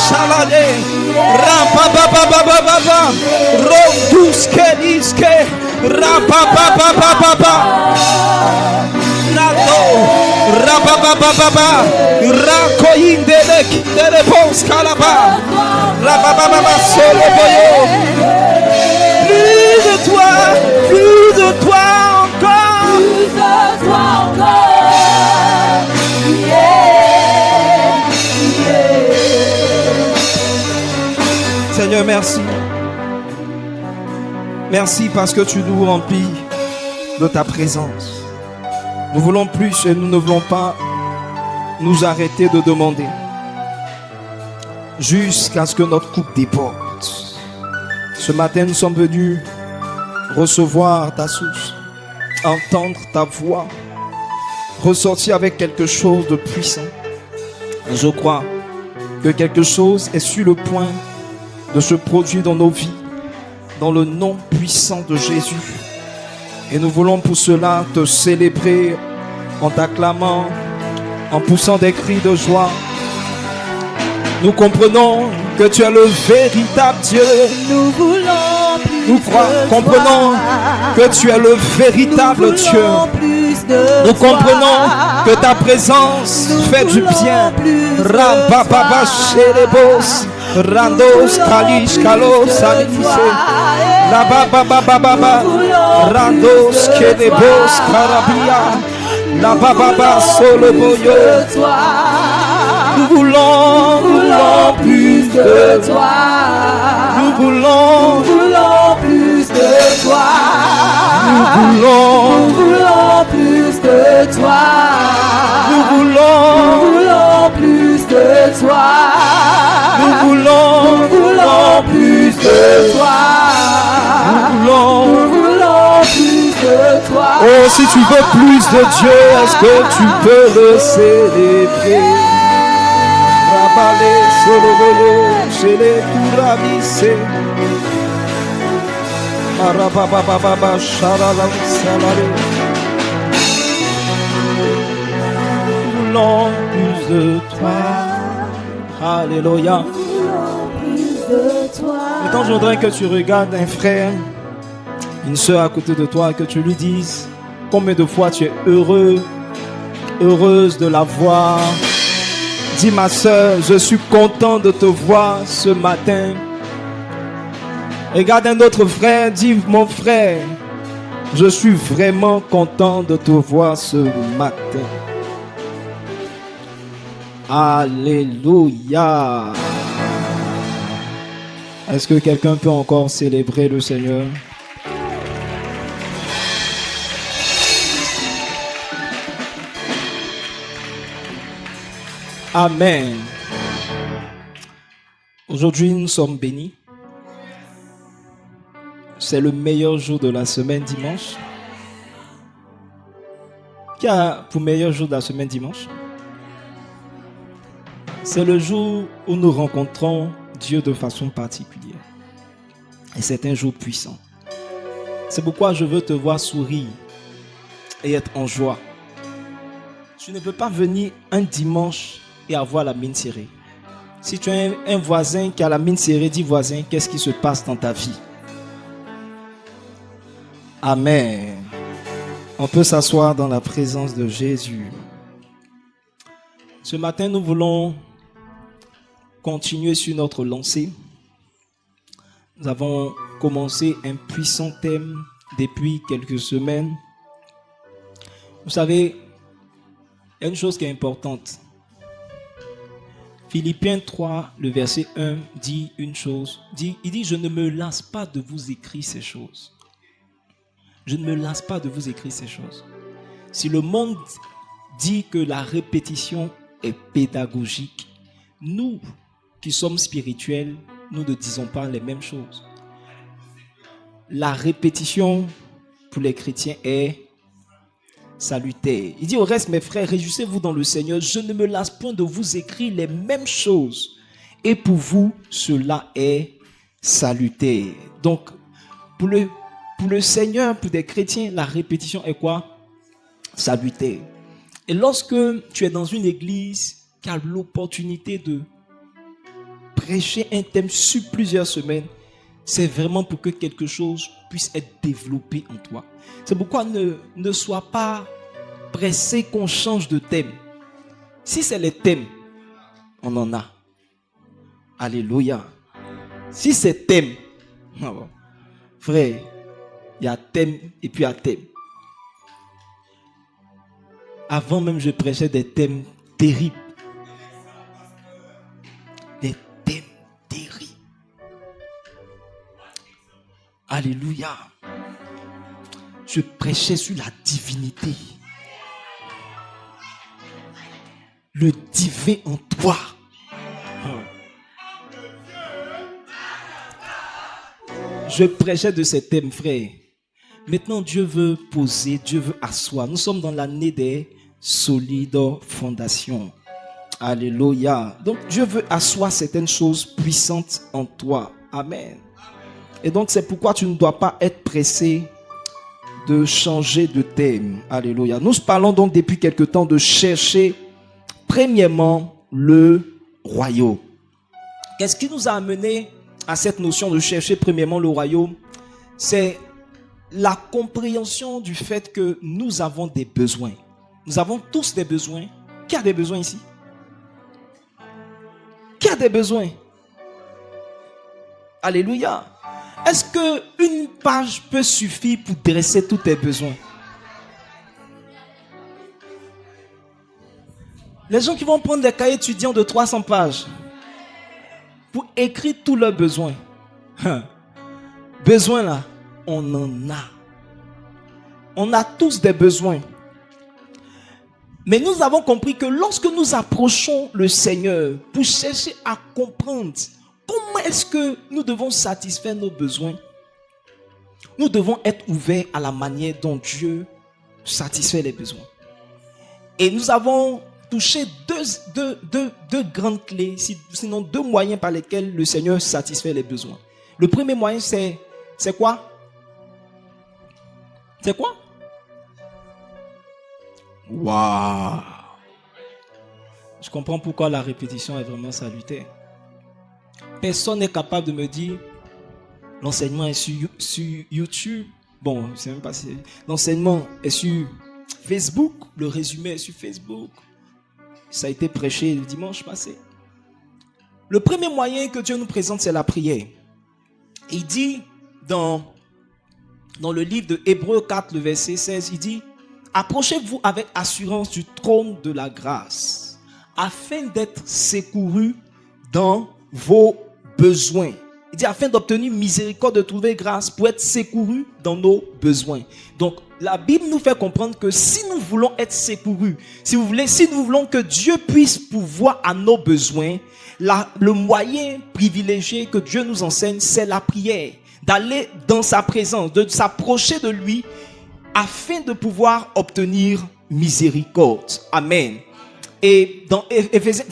shalade. Rapapapapapapa. Roduske diske. Rapapapapapa. Rado. Rapapapapapa. Rakoyinde de pos kalaba. Rapapapapa solo boyo. Plus de toi encore. Plus de toi encore. Seigneur, merci. Merci parce que tu nous remplis de ta présence. Nous voulons plus et nous ne voulons pas nous arrêter de demander jusqu'à ce que notre coupe déborde. Ce matin, nous sommes venus recevoir ta source, entendre ta voix, ressortir avec quelque chose de puissant. Je crois que quelque chose est sur le point de se produire dans nos vies, dans le nom puissant de Jésus. Et nous voulons pour cela te célébrer en t'acclamant, en poussant des cris de joie. Nous comprenons que tu es le véritable Dieu. Nous voulons plus Nous comprenons que tu es le véritable Dieu. Nous comprenons que ta présence fait du bien. Rabababa Sherebos, Randos Kalish Kalos Salise, Rabababa Randos Kerebos Karabia, Rabababa Soloboyo. Nous voulons plus de toi. Nous voulons plus de toi. Nous voulons plus de toi. Nous voulons plus de toi. Nous voulons plus de toi. Nous voulons plus de toi. Oh, si tu veux plus de Dieu, est-ce que tu peux le célébrer? Rabale Soloboyo, Shele Kurabise, Marabababa Sharala Salare. Nous voulons plus de toi. Alléluia. Maintenant, je voudrais que tu regardes un frère, une soeur à côté de toi, que tu lui dises combien de fois tu es heureux, heureuse de la voir. Dis ma soeur, je suis content de te voir ce matin. Regarde un autre frère, dis mon frère, je suis vraiment content de te voir ce matin. Alléluia. Est-ce que quelqu'un peut encore célébrer le Seigneur? Amen. Aujourd'hui, nous sommes bénis. C'est le meilleur jour de la semaine, dimanche. Qui a pour meilleur jour de la semaine, dimanche? C'est le jour où nous rencontrons Dieu de façon particulière. Et c'est un jour puissant. C'est pourquoi je veux te voir sourire et être en joie. Tu ne peux pas venir un dimanche et avoir la mine serrée. Si tu as un voisin qui a la mine serrée, dis voisin, qu'est-ce qui se passe dans ta vie? Amen. On peut s'asseoir dans la présence de Jésus. Ce matin, nous voulons continuer sur notre lancée. Nous avons commencé un puissant thème depuis quelques semaines. Vous savez, il y a une chose qui est importante. Philippiens 3, le verset 1 dit une chose. Il dit, je ne me lasse pas de vous écrire ces choses. Je ne me lasse pas de vous écrire ces choses. Si le monde dit que la répétition est pédagogique, nous qui sommes spirituels, nous ne disons pas les mêmes choses. La répétition pour les chrétiens est salutaire. Il dit au reste, mes frères, réjouissez-vous dans le Seigneur. Je ne me lasse point de vous écrire les mêmes choses. Et pour vous, cela est salutaire. Donc, pour le Seigneur, pour des chrétiens, la répétition est quoi? Salutaire. Et lorsque tu es dans une église qui a l'opportunité de prêcher un thème sur plusieurs semaines, c'est vraiment pour que quelque chose puisse être développé en toi. C'est pourquoi ne sois pas pressé qu'on change de thème. Si c'est les thèmes, on en a. Alléluia. Si c'est thème, frère, il y a thème et puis il y a thème. Avant même, je prêchais des thèmes terribles. Des thèmes terribles. Alléluia. Je prêchais sur la divinité. Le divin en toi. Je prêchais de ces thèmes, frère. Maintenant, Dieu veut poser, Dieu veut asseoir. Nous sommes dans l'année des solides fondations. Alléluia. Donc, Dieu veut asseoir certaines choses puissantes en toi. Amen. Et donc, c'est pourquoi tu ne dois pas être pressé de changer de thème. Alléluia. Nous parlons donc depuis quelque temps de chercher premièrement le royaume. Qu'est-ce qui nous a amené à cette notion de chercher premièrement le royaume? C'est la compréhension du fait que nous avons des besoins. Nous avons tous des besoins. Qui a des besoins ici? Qui a des besoins? Alléluia. Est-ce qu'une page peut suffire pour dresser tous tes besoins? Les gens qui vont prendre des cahiers étudiants de 300 pages pour écrire tous leurs besoins. Besoins là, on en a. On a tous des besoins. Mais nous avons compris que lorsque nous approchons le Seigneur pour chercher à comprendre comment est-ce que nous devons satisfaire nos besoins, nous devons être ouverts à la manière dont Dieu satisfait les besoins. Et nous avons touché deux grandes clés, sinon deux moyens par lesquels le Seigneur satisfait les besoins. Le premier moyen, c'est quoi? C'est quoi? Waouh! Je comprends pourquoi la répétition est vraiment salutaire. Personne n'est capable de me dire l'enseignement est sur YouTube. Bon, je ne sais même pas si l'enseignement est sur Facebook. Le résumé est sur Facebook. Ça a été prêché le dimanche passé. Le premier moyen que Dieu nous présente, c'est la prière. Il dit dans le livre de Hébreux 4, le verset 16, il dit: approchez-vous avec assurance du trône de la grâce, afin d'être secourus dans vos besoins. Il dit afin d'obtenir miséricorde, de trouver grâce pour être secourus dans nos besoins. Donc, la Bible nous fait comprendre que si nous voulons être secourus, si nous voulons que Dieu puisse pourvoir à nos besoins, le moyen privilégié que Dieu nous enseigne, c'est la prière. D'aller dans sa présence, de s'approcher de lui, afin de pouvoir obtenir miséricorde. Amen. Et dans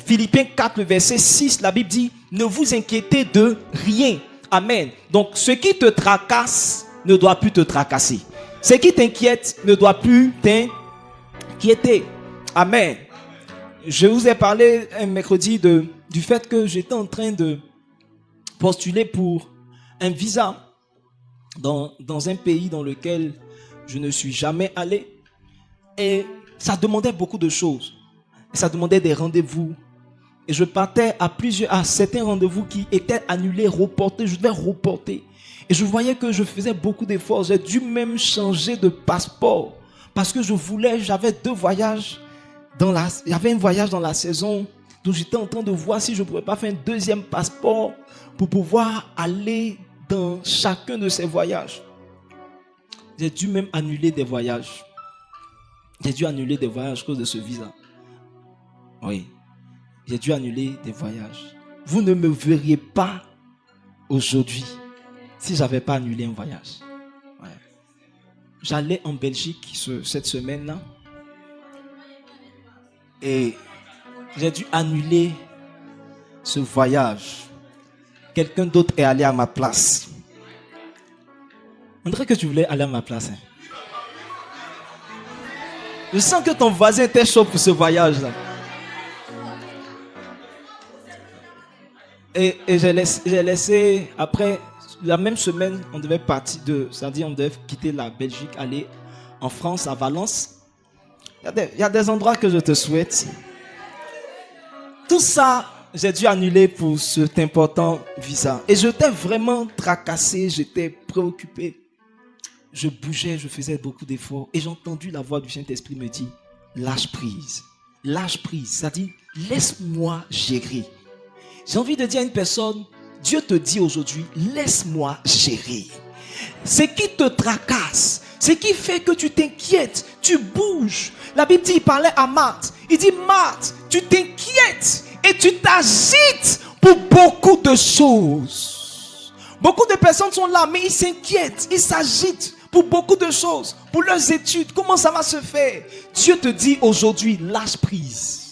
Philippiens 4, le verset 6, la Bible dit: ne vous inquiétez de rien. Amen. Donc, ce qui te tracasse ne doit plus te tracasser. Ce qui t'inquiète ne doit plus t'inquiéter. Amen. Je vous ai parlé un mercredi du fait que j'étais en train de postuler pour un visa dans un pays dans lequel je ne suis jamais allé. Et ça demandait beaucoup de choses. Ça demandait des rendez-vous. Et je partais à certains rendez-vous qui étaient annulés, reportés. Je devais reporter. Et je voyais que je faisais beaucoup d'efforts. J'ai dû même changer de passeport. Parce que j'avais 2 voyages. Il y avait un voyage dans la saison. Donc j'étais en train de voir si je ne pouvais pas faire un 2e passeport pour pouvoir aller dans chacun de ces voyages. J'ai dû même annuler des voyages. J'ai dû annuler des voyages à cause de ce visa. Oui. J'ai dû annuler des voyages. Vous ne me verriez pas aujourd'hui si je n'avais pas annulé un voyage. Ouais. J'allais en Belgique cette semaine-là. Et j'ai dû annuler ce voyage. Quelqu'un d'autre est allé à ma place. On dirait que tu voulais aller à ma place. Hein. Je sens que ton voisin était chaud pour ce voyage-là. Et j'ai laissé, après, la même semaine, on devait partir c'est-à-dire on devait quitter la Belgique, aller en France, à Valence. Il y a des endroits que je te souhaite. Tout ça, j'ai dû annuler pour cet important visa. Et j'étais vraiment tracassé, j'étais préoccupé. Je bougeais, je faisais beaucoup d'efforts. Et j'ai entendu la voix du Saint-Esprit me dire, lâche prise. Lâche prise, c'est-à-dire, laisse-moi gérer. J'ai envie de dire à une personne, Dieu te dit aujourd'hui, laisse-moi gérer. Ce qui te tracasse, ce qui fait que tu t'inquiètes, tu bouges. La Bible dit, il parlait à Marthe. Il dit, Marthe, tu t'inquiètes et tu t'agites pour beaucoup de choses. Beaucoup de personnes sont là, mais ils s'inquiètent, ils s'agitent pour beaucoup de choses, pour leurs études. Comment ça va se faire? Dieu te dit aujourd'hui, lâche prise.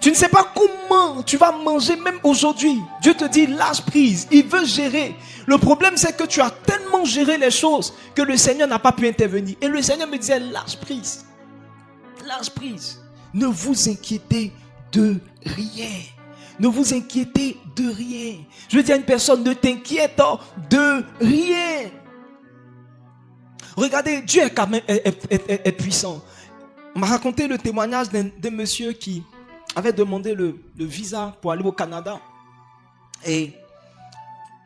Tu ne sais pas comment tu vas manger même aujourd'hui. Dieu te dit, lâche prise. Il veut gérer. Le problème, c'est que tu as tellement géré les choses que le Seigneur n'a pas pu intervenir. Et le Seigneur me disait, lâche prise. Lâche prise. Ne vous inquiétez de rien. Ne vous inquiétez de rien. Je veux dire à une personne, ne t'inquiète de rien. Regardez, Dieu est quand même est puissant. On m'a raconté le témoignage d'un monsieur qui avait demandé le visa pour aller au Canada. Et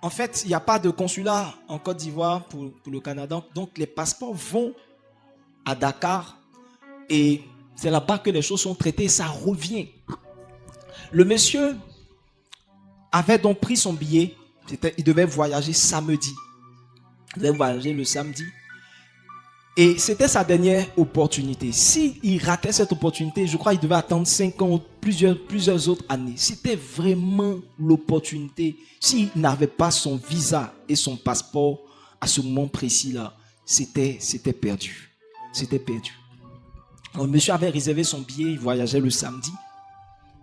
en fait, il n'y a pas de consulat en Côte d'Ivoire pour le Canada. Donc les passeports vont à Dakar. Et c'est là-bas que les choses sont traitées. Ça revient. Le monsieur avait donc pris son billet. Il devait voyager samedi. Il devait voyager le samedi. Et c'était sa dernière opportunité. S'il ratait cette opportunité, je crois qu'il devait attendre 5 ans ou plusieurs autres années. C'était vraiment l'opportunité. S'il n'avait pas son visa et son passeport à ce moment précis-là, c'était perdu. C'était perdu. Alors, le monsieur avait réservé son billet, il voyageait le samedi.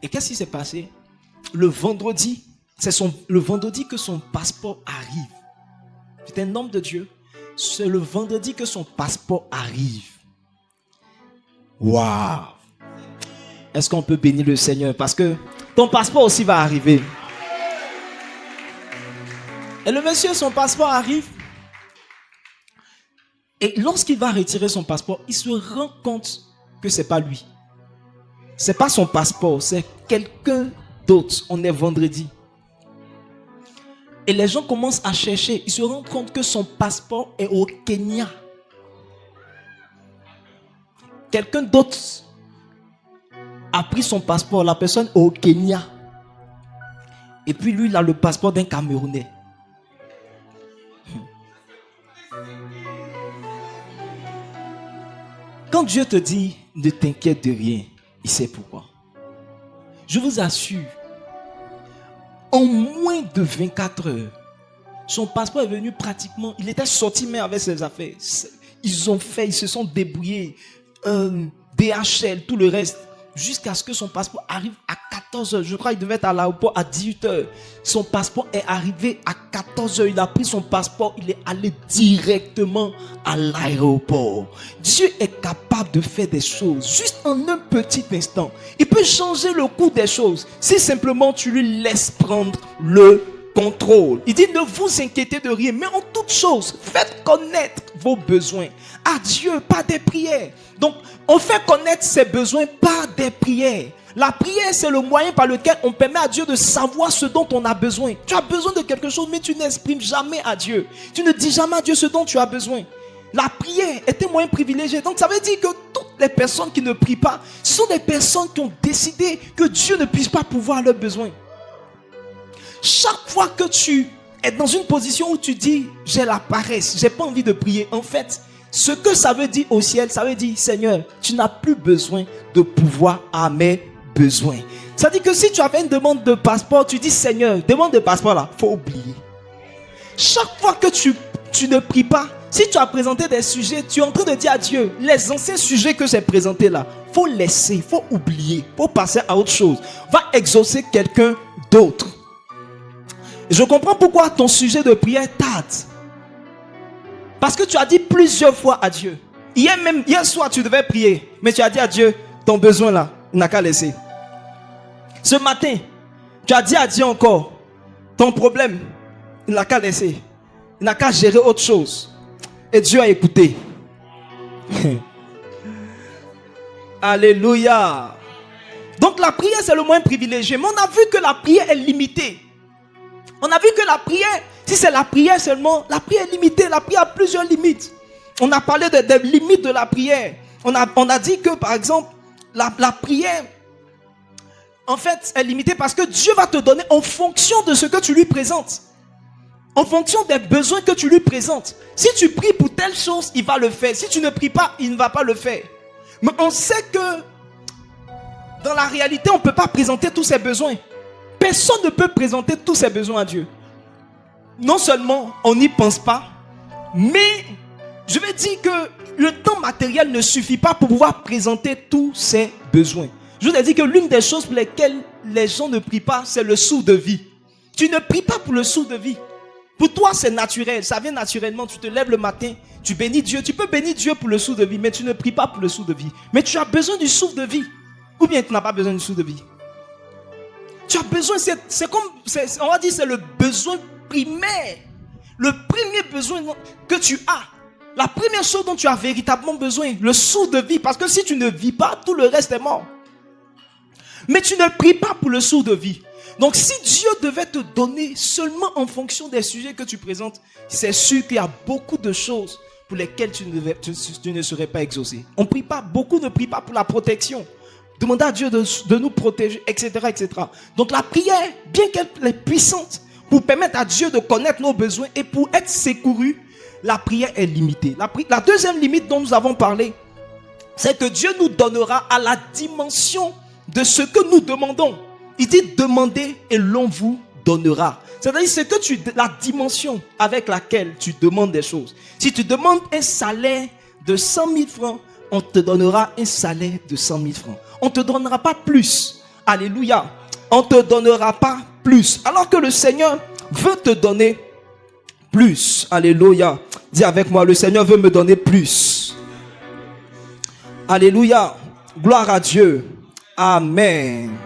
Et qu'est-ce qui s'est passé? Le vendredi, c'est le vendredi que son passeport arrive. C'est un homme de Dieu. C'est le vendredi que son passeport arrive. Waouh! Est-ce qu'on peut bénir le Seigneur? Parce que ton passeport aussi va arriver. Et le monsieur, son passeport arrive. Et lorsqu'il va retirer son passeport, il se rend compte que ce n'est pas lui. Ce n'est pas son passeport, c'est quelqu'un d'autre. On est vendredi. Et les gens commencent à chercher. Ils se rendent compte que son passeport est au Kenya. Quelqu'un d'autre a pris son passeport. La personne est au Kenya. Et puis lui, il a le passeport d'un Camerounais. Quand Dieu te dit ne t'inquiète de rien, il sait pourquoi. Je vous assure, en moins de 24 heures, son passeport est venu pratiquement, il était sorti même avec ses affaires. Ils se sont débrouillés, DHL, tout le reste, jusqu'à ce que son passeport arrive à 14 heures. Je crois qu'il devait être à l'aéroport à 18 heures. Son passeport est arrivé à 14 heures. Il a pris son passeport, il est allé directement à l'aéroport. Dieu est capable de faire des choses juste en un petit instant. Il peut changer le cours des choses si simplement tu lui laisses prendre le contrôle. Il dit ne vous inquiétez de rien, mais en toute chose, faites connaître vos besoins à Dieu par des prières. Donc, on fait connaître ses besoins par des prières. La prière, c'est le moyen par lequel on permet à Dieu de savoir ce dont on a besoin. Tu as besoin de quelque chose, mais tu n'exprimes jamais à Dieu. Tu ne dis jamais à Dieu ce dont tu as besoin. La prière est un moyen privilégié. Donc, ça veut dire que toutes les personnes qui ne prient pas, ce sont des personnes qui ont décidé que Dieu ne puisse pas pouvoir leurs besoins. Chaque fois que tu es dans une position où tu dis, j'ai la paresse, j'ai pas envie de prier, en fait, ce que ça veut dire au ciel, ça veut dire, Seigneur, tu n'as plus besoin de pouvoir à mes besoins. Ça veut dire que si tu avais une demande de passeport, tu dis, Seigneur, demande de passeport là, faut oublier. Chaque fois que tu ne pries pas, si tu as présenté des sujets, tu es en train de dire à Dieu, les anciens sujets que j'ai présentés là, faut laisser, faut oublier, faut passer à autre chose. Va exaucer quelqu'un d'autre. Je comprends pourquoi ton sujet de prière tarde. Parce que tu as dit plusieurs fois à Dieu. Hier soir, tu devais prier. Mais tu as dit à Dieu, ton besoin là, il n'a qu'à laisser. Ce matin, tu as dit à Dieu encore, ton problème, il n'a qu'à laisser. Il n'a qu'à gérer autre chose. Et Dieu a écouté. Alléluia. Donc la prière, c'est le moyen privilégié. Mais on a vu que la prière est limitée. On a vu que la prière, si c'est la prière seulement, la prière est limitée. La prière a plusieurs limites. On a parlé des limites de la prière. On a dit que, par exemple, la prière, en fait, est limitée parce que Dieu va te donner en fonction de ce que tu lui présentes. En fonction des besoins que tu lui présentes. Si tu pries pour telle chose, il va le faire. Si tu ne pries pas, il ne va pas le faire. Mais on sait que dans la réalité, on ne peut pas présenter tous ses besoins. Personne ne peut présenter tous ses besoins à Dieu. Non seulement on n'y pense pas, mais je vais dire que le temps matériel ne suffit pas pour pouvoir présenter tous ses besoins. Je vous ai dit que l'une des choses pour lesquelles les gens ne prient pas, c'est le souffle de vie. Tu ne pries pas pour le souffle de vie. Pour toi, c'est naturel. Ça vient naturellement. Tu te lèves le matin, tu bénis Dieu. Tu peux bénir Dieu pour le souffle de vie, mais tu ne pries pas pour le souffle de vie. Mais tu as besoin du souffle de vie. Ou bien tu n'as pas besoin du souffle de vie. Tu as besoin, on va dire, c'est le besoin primaire. Le premier besoin que tu as. La première chose dont tu as véritablement besoin, le souffle de vie. Parce que si tu ne vis pas, tout le reste est mort. Mais tu ne pries pas pour le souffle de vie. Donc si Dieu devait te donner seulement en fonction des sujets que tu présentes, c'est sûr qu'il y a beaucoup de choses pour lesquelles tu ne serais pas exaucé. On prie pas, beaucoup ne prient pas pour la protection. Demander à Dieu de nous protéger, etc., etc. Donc la prière, bien qu'elle est puissante, pour permettre à Dieu de connaître nos besoins et pour être secouru, la prière est limitée. La deuxième limite dont nous avons parlé, c'est que Dieu nous donnera à la dimension de ce que nous demandons. Il dit demandez et l'on vous donnera. C'est-à-dire la dimension avec laquelle tu demandes des choses. Si tu demandes un salaire de 100 000 francs, on te donnera un salaire de 100 000 francs. On ne te donnera pas plus. Alléluia. On ne te donnera pas plus. Alors que le Seigneur veut te donner plus. Alléluia. Dis avec moi, le Seigneur veut me donner plus. Alléluia. Gloire à Dieu. Amen.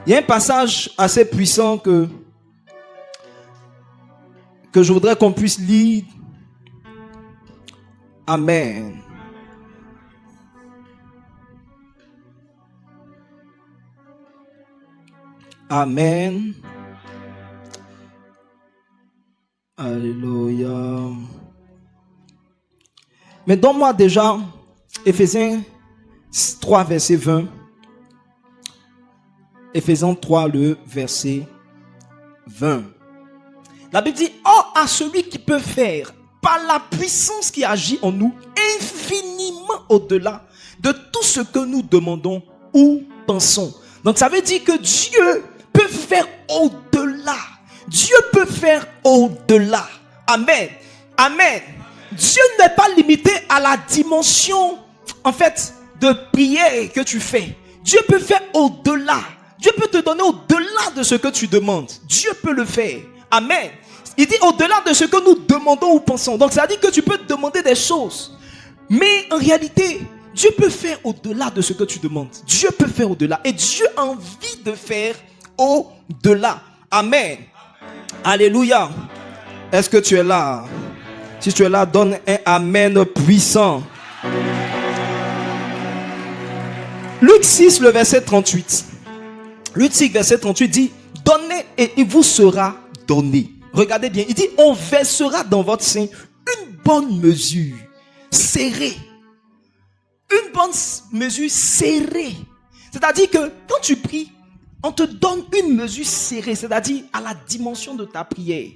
Il y a un passage assez puissant que je voudrais qu'on puisse lire. Amen. Amen. Alléluia. Mais donne-moi déjà Éphésiens 3, verset 20. Éphésiens 3, le verset 20. La Bible dit, or à celui qui peut faire, par la puissance qui agit en nous, infiniment au-delà de tout ce que nous demandons ou pensons. Donc ça veut dire que Dieu peut faire au-delà. Dieu peut faire au-delà. Amen. Amen. Dieu n'est pas limité à la dimension, en fait, de prière que tu fais. Dieu peut faire au-delà. Dieu peut te donner au-delà de ce que tu demandes. Dieu peut le faire. Amen. Il dit au-delà de ce que nous demandons ou pensons. Donc ça veut dire que tu peux te demander des choses. Mais en réalité, Dieu peut faire au-delà de ce que tu demandes. Dieu peut faire au-delà. Et Dieu a envie de faire au-delà. Amen. Alléluia. Est-ce que tu es là? Si tu es là, donne un amen puissant. Luc 6, le verset 38. Luc 6, verset 38 dit, donnez et il vous sera donné. Regardez bien, il dit, on versera dans votre sein une bonne mesure, serrée. Une bonne mesure serrée. C'est-à-dire que quand tu pries, on te donne une mesure serrée, c'est-à-dire à la dimension de ta prière.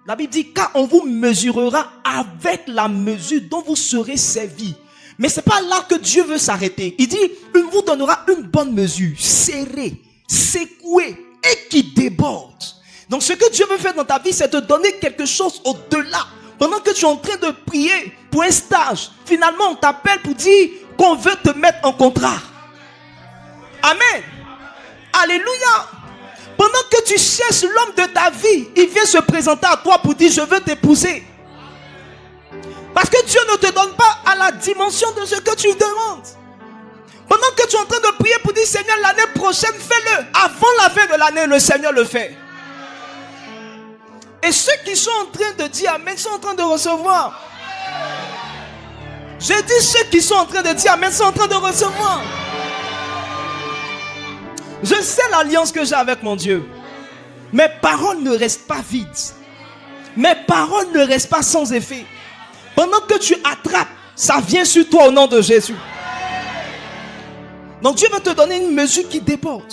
La Bible dit, car on vous mesurera avec la mesure dont vous serez servis. Mais ce n'est pas là que Dieu veut s'arrêter. Il dit, il vous donnera une bonne mesure, serrée, secouée et qui déborde. Donc ce que Dieu veut faire dans ta vie, c'est te donner quelque chose au-delà. Pendant que tu es en train de prier pour un stage, finalement on t'appelle pour dire qu'on veut te mettre en contrat. Amen. Alléluia. Pendant que tu cherches l'homme de ta vie, il vient se présenter à toi pour dire je veux t'épouser. Parce que Dieu ne te donne pas à la dimension de ce que tu demandes. Pendant que tu es en train de prier pour dire Seigneur l'année prochaine fais-le. Avant la fin de l'année, le Seigneur le fait. Et ceux qui sont en train de dire Amen sont en train de recevoir. J'ai dit ceux qui sont en train de dire Amen sont en train de recevoir. Je sais l'alliance que j'ai avec mon Dieu. Mes paroles ne restent pas vides. Mes paroles ne restent pas sans effet. Pendant que tu attrapes, ça vient sur toi au nom de Jésus. Donc Dieu veut te donner une mesure qui déborde.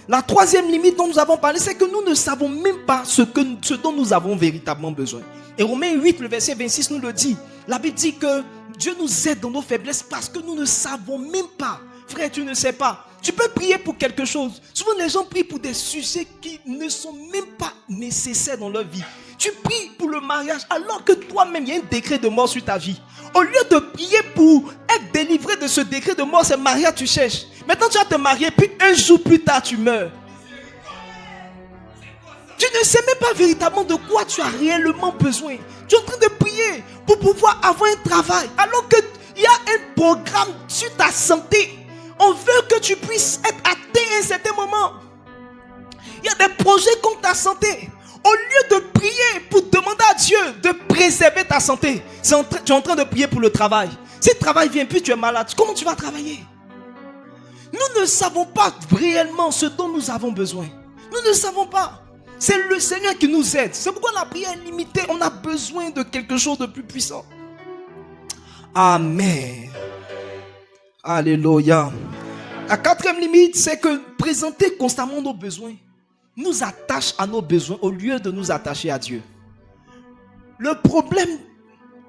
La troisième limite dont nous avons parlé, c'est que nous ne savons même pas ce dont nous avons véritablement besoin. Et Romains 8, le verset 26 nous le dit. La Bible dit que Dieu nous aide dans nos faiblesses parce que nous ne savons même pas. Frère, tu ne sais pas. Tu peux prier pour quelque chose. Souvent les gens prient pour des sujets qui ne sont même pas nécessaires dans leur vie. Tu pries pour le mariage alors que toi-même il y a un décret de mort sur ta vie. Au lieu de prier pour être délivré de ce décret de mort, c'est mariage tu cherches. Maintenant tu vas te marier, puis un jour plus tard tu meurs. Tu ne sais même pas véritablement de quoi tu as réellement besoin. Tu es en train de prier pour pouvoir avoir un travail alors qu'il y a un programme sur ta santé. On veut que tu puisses être atteint à un certain moment. Il y a des projets contre ta santé. Au lieu de prier pour demander à Dieu de préserver ta santé, tu es en train de prier pour le travail. Si le travail vient plus, tu es malade. Comment tu vas travailler? Nous ne savons pas réellement ce dont nous avons besoin. Nous ne savons pas. C'est le Seigneur qui nous aide. C'est pourquoi la prière est limitée. On a besoin de quelque chose de plus puissant. Amen. Alléluia. La quatrième limite, c'est que présenter constamment nos besoins nous attache à nos besoins au lieu de nous attacher à Dieu. Le problème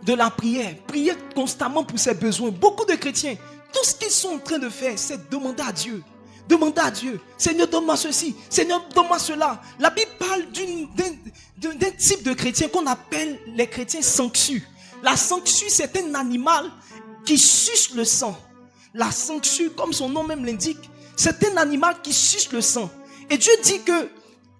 de la prière, prier constamment pour ses besoins. Beaucoup de chrétiens, tout ce qu'ils sont en train de faire, c'est demander à Dieu. Demander à Dieu, Seigneur, donne-moi ceci, Seigneur, donne-moi cela. La Bible parle d'un type de chrétien qu'on appelle les chrétiens sanctus. La sanctue, c'est un animal qui suce le sang. La sanctue, comme son nom même l'indique, c'est un animal qui suce le sang. Et Dieu dit que,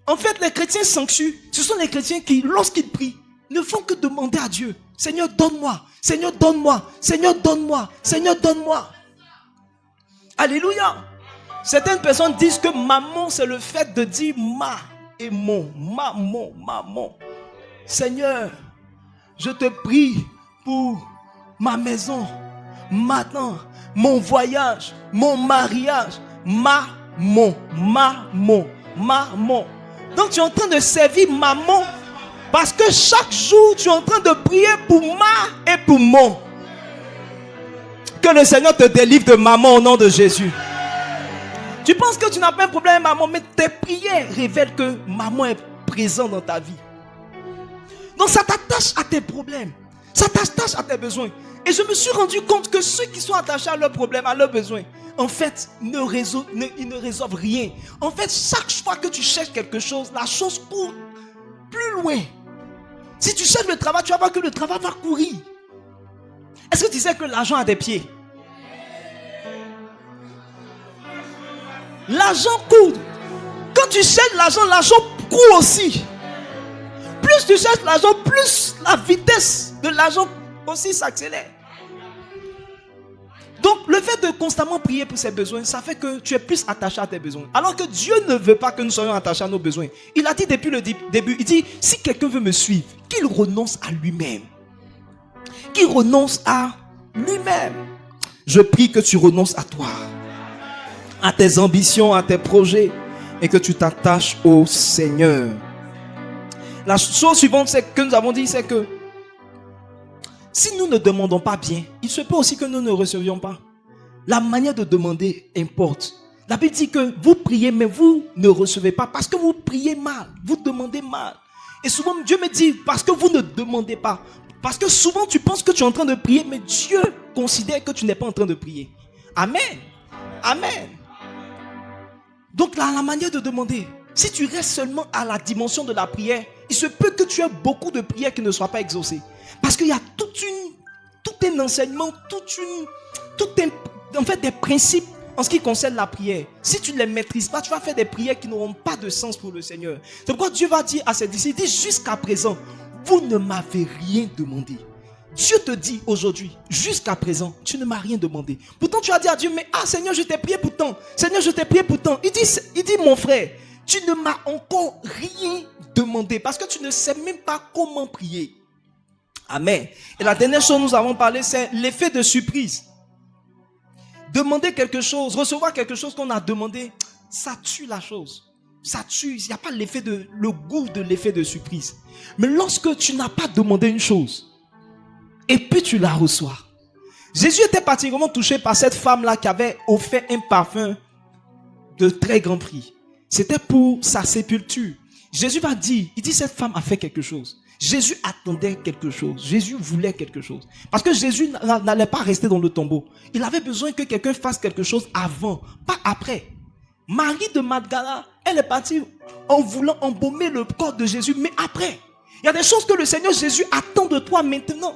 en fait, les chrétiens sanctus, ce sont les chrétiens qui, lorsqu'ils prient, ne font que demander à Dieu, Seigneur, donne-moi, Seigneur, donne-moi, Seigneur, donne-moi, Seigneur, donne-moi. Alléluia. Certaines personnes disent que maman, c'est le fait de dire ma et mon, maman. Seigneur, je te prie pour ma maison, maintenant, mon voyage, mon mariage, maman. Donc tu es en train de servir maman parce que chaque jour tu es en train de prier pour ma et pour mon. Que le Seigneur te délivre de maman au nom de Jésus. Tu penses que tu n'as pas un problème avec maman, mais tes prières révèlent que maman est présente dans ta vie. Donc ça t'attache à tes problèmes, ça t'attache à tes besoins. Et je me suis rendu compte que ceux qui sont attachés à leurs problèmes, à leurs besoins, en fait, ils ne résolvent rien. En fait, chaque fois que tu cherches quelque chose, la chose court plus loin. Si tu cherches le travail, tu vas voir que le travail va courir. Est-ce que tu sais que l'argent a des pieds? L'argent court. Quand tu cherches l'argent court aussi. Plus tu cherches l'argent, plus la vitesse de l'argent aussi s'accélère. Donc le fait de constamment prier pour ses besoins, ça fait que tu es plus attaché à tes besoins. Alors que Dieu ne veut pas que nous soyons attachés à nos besoins. Il a dit depuis le début, il dit, si quelqu'un veut me suivre, qu'il renonce à lui-même. Qu'il renonce à lui-même. Je prie que tu renonces à toi, à tes ambitions, à tes projets, et que tu t'attaches au Seigneur. La chose suivante, c'est que nous avons dit, c'est que si nous ne demandons pas bien, il se peut aussi que nous ne recevions pas. La manière de demander importe. La Bible dit que vous priez, mais vous ne recevez pas parce que vous priez mal, vous demandez mal. Et souvent, Dieu me dit, parce que vous ne demandez pas. Parce que souvent, tu penses que tu es en train de prier, mais Dieu considère que tu n'es pas en train de prier. Amen. Amen. Donc, la manière de demander, si tu restes seulement à la dimension de la prière, il se peut que tu aies beaucoup de prières qui ne soient pas exaucées. Parce qu'il y a tout un enseignement, en fait des principes en ce qui concerne la prière. Si tu ne les maîtrises pas, tu vas faire des prières qui n'auront pas de sens pour le Seigneur. C'est pourquoi Dieu va dire à ses disciples, il dit jusqu'à présent, vous ne m'avez rien demandé. Dieu te dit aujourd'hui, jusqu'à présent, tu ne m'as rien demandé. Pourtant tu as dit à Dieu, mais Seigneur, je t'ai prié pour tant. Seigneur, je t'ai prié pour tant. Il dit mon frère, tu ne m'as encore rien demandé parce que tu ne sais même pas comment prier. Amen. Et la dernière chose nous avons parlé, c'est l'effet de surprise. Demander quelque chose, recevoir quelque chose qu'on a demandé, ça tue la chose. Ça tue. Il n'y a pas le goût de l'effet de surprise. Mais lorsque tu n'as pas demandé une chose, et puis tu la reçois. Jésus était particulièrement touché par cette femme-là qui avait offert un parfum de très grand prix. C'était pour sa sépulture. Jésus va dire, il dit cette femme a fait quelque chose. Jésus attendait quelque chose. Jésus voulait quelque chose. Parce que Jésus n'allait pas rester dans le tombeau. Il avait besoin que quelqu'un fasse quelque chose avant, pas après. Marie de Magdala, elle est partie en voulant embaumer le corps de Jésus, mais après. Il y a des choses que le Seigneur Jésus attend de toi maintenant.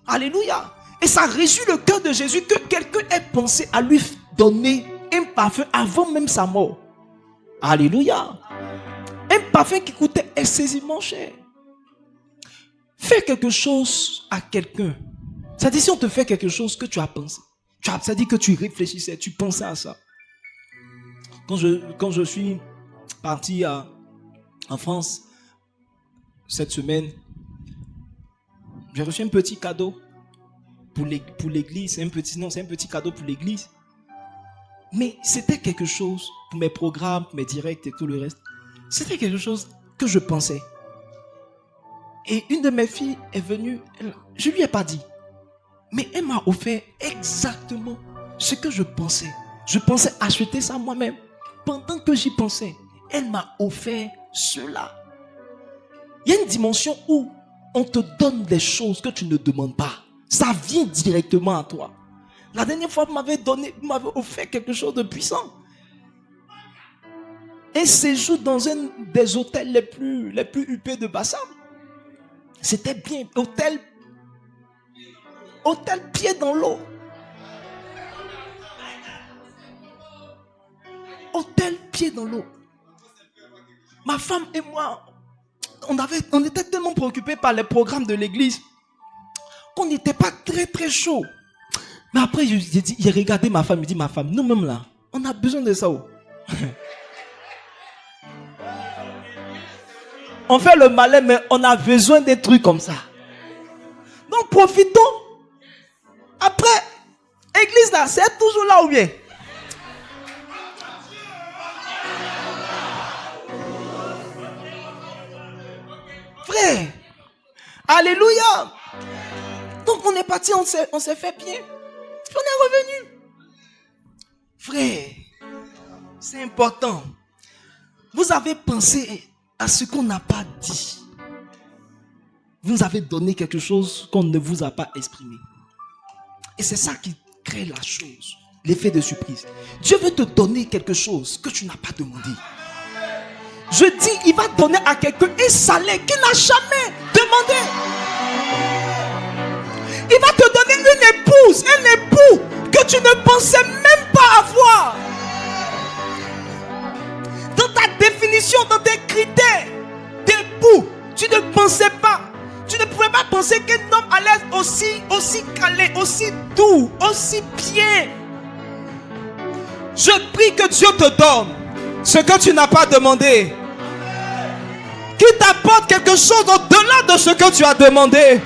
Alléluia. Et ça réjouit le cœur de Jésus que quelqu'un ait pensé à lui donner un parfum avant même sa mort. Alléluia. Un parfum qui coûtait excessivement cher. Fais quelque chose à quelqu'un. C'est-à-dire si on te fait quelque chose que tu as pensé. C'est-à-dire que tu réfléchissais, tu pensais à ça. Quand je suis parti en France cette semaine, j'ai reçu un petit cadeau pour l'église. C'est un petit cadeau pour l'église. Mais c'était quelque chose pour mes programmes, mes directs et tout le reste. C'était quelque chose que je pensais. Et une de mes filles est venue, je lui ai pas dit. Mais elle m'a offert exactement ce que je pensais. Je pensais acheter ça moi-même. Pendant que j'y pensais, elle m'a offert cela. Il y a une dimension où on te donne des choses que tu ne demandes pas. Ça vient directement à toi. La dernière fois, vous m'avez offert quelque chose de puissant. Un séjour dans un des hôtels les plus huppés de Bassam. C'était bien. Hôtel pied dans l'eau. Hôtel pied dans l'eau. Ma femme et moi, on était tellement préoccupés par les programmes de l'église qu'on n'était pas très très chaud. Mais après, j'ai regardé ma femme, il dit, ma femme, nous-mêmes là, on a besoin de ça. On fait le malin, mais on a besoin des trucs comme ça. Donc profitons. Après, église là, c'est toujours là ou bien? Frère, alléluia. Donc on est parti, on s'est fait bien. On est revenu. Frère, c'est important. Vous avez pensé à ce qu'on n'a pas dit. Vous nous avez donné quelque chose qu'on ne vous a pas exprimé. Et c'est ça qui crée la chose, l'effet de surprise. Dieu veut te donner quelque chose que tu n'as pas demandé. Je dis, il va donner à quelqu'un un salaire qu'il n'a jamais demandé. Il va te donner une épouse, un époux que tu ne pensais même pas avoir. Dans ta définition, dans tes critères d'époux, tu ne pensais pas. Tu ne pouvais pas penser qu'un homme allait être aussi calé, aussi doux, aussi bien. Je prie que Dieu te donne ce que tu n'as pas demandé. Qu'il t'apporte quelque chose au-delà de ce que tu as demandé.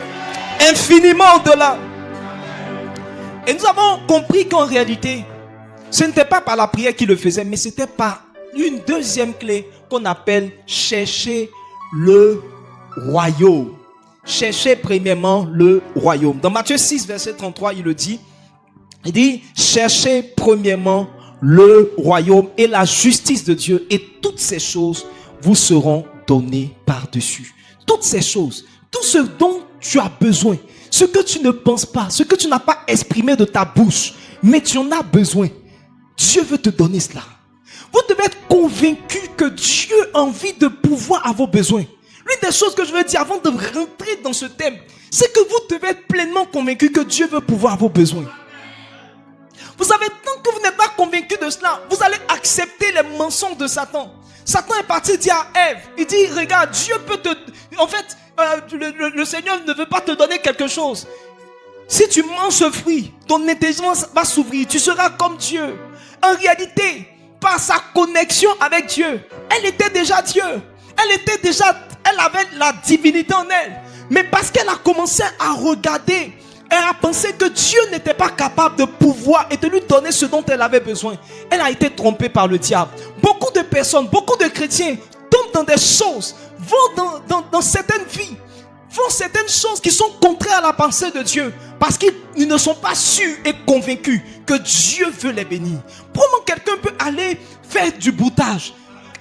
Infiniment au-delà. Et nous avons compris qu'en réalité, ce n'était pas par la prière qu'il le faisait, mais c'était par une deuxième clé qu'on appelle chercher le royaume. Cherchez premièrement le royaume. Dans Matthieu 6, verset 33, il le dit. Il dit, cherchez premièrement le royaume et la justice de Dieu, et toutes ces choses vous seront données par-dessus. Toutes ces choses, tout ce dont tu as besoin, ce que tu ne penses pas, ce que tu n'as pas exprimé de ta bouche, mais tu en as besoin. Dieu veut te donner cela. Vous devez être convaincu que Dieu a envie de pouvoir à vos besoins. L'une des choses que je veux dire avant de rentrer dans ce thème, c'est que vous devez être pleinement convaincu que Dieu veut pouvoir à vos besoins. Vous savez, tant que vous n'êtes pas convaincu de cela, vous allez accepter les mensonges de Satan. Satan est parti dire à Ève, il dit, regarde, Dieu peut te... En fait, le Seigneur ne veut pas te donner quelque chose. Si tu manges ce fruit, ton intelligence va s'ouvrir, tu seras comme Dieu. En réalité, par sa connexion avec Dieu. Elle était déjà Dieu. Elle avait la divinité en elle. Mais parce qu'elle a commencé à regarder, elle a pensé que Dieu n'était pas capable de pouvoir et de lui donner ce dont elle avait besoin. Elle a été trompée par le diable. Beaucoup de personnes, beaucoup de chrétiens tombent dans des choses, vont dans certaines vies, font certaines choses qui sont contraires à la pensée de Dieu parce qu'ils ne sont pas sûrs et convaincus que Dieu veut les bénir. Comment quelqu'un peut aller faire du boutage?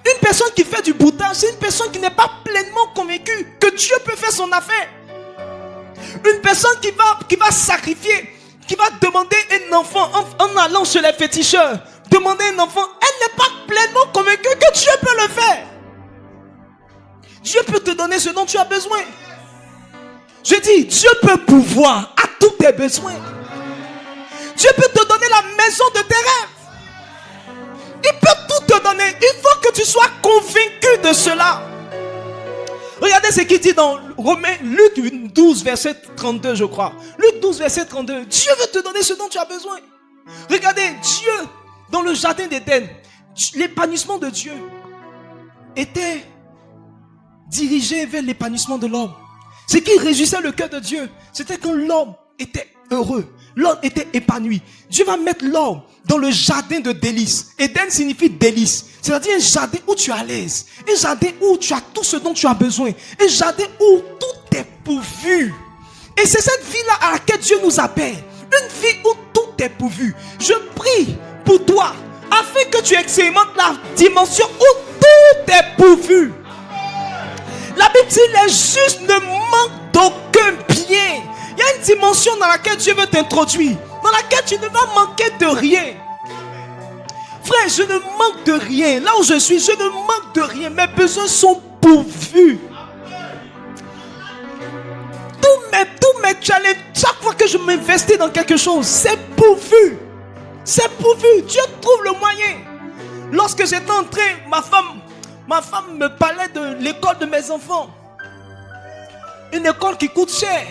Une personne qui fait du boutage, c'est une personne qui n'est pas pleinement convaincue que Dieu peut faire son affaire. Une personne qui va sacrifier, qui va demander un enfant en allant chez les féticheurs, demander un enfant, elle n'est pas pleinement convaincue que Dieu peut le faire. Dieu peut te donner ce dont tu as besoin. Je dis, Dieu peut pouvoir à tous tes besoins. Dieu peut te donner la maison de tes rêves. Il peut tout te donner. Il faut que tu sois convaincu de cela. Regardez ce qu'il dit dans Luc 12, verset 32, je crois. Luc 12, verset 32. Dieu veut te donner ce dont tu as besoin. Regardez, Dieu, dans le jardin d'Éden, l'épanouissement de Dieu était dirigé vers l'épanouissement de l'homme. Ce qui réjouissait le cœur de Dieu, c'était que l'homme était heureux. L'homme était épanoui. Dieu va mettre l'homme dans le jardin de délices. Éden signifie délice. C'est-à-dire un jardin où tu es à l'aise. Un jardin où tu as tout ce dont tu as besoin. Un jardin où tout est pourvu. Et c'est cette vie-là à laquelle Dieu nous appelle. Une vie où tout est pourvu. Je prie pour toi afin que tu expérimentes la dimension où tout est pourvu. La Bible dit les justes ne manquent d'aucun bien. Il y a une dimension dans laquelle Dieu veut t'introduire, dans laquelle tu ne vas manquer de rien. Frère, je ne manque de rien. Là où je suis, je ne manque de rien. Mes besoins sont pourvus. Tous mes challenges, chaque fois que je m'investis dans quelque chose, c'est pourvu. C'est pourvu. Dieu trouve le moyen. Lorsque j'étais en train, ma femme me parlait de l'école de mes enfants. Une école qui coûte cher.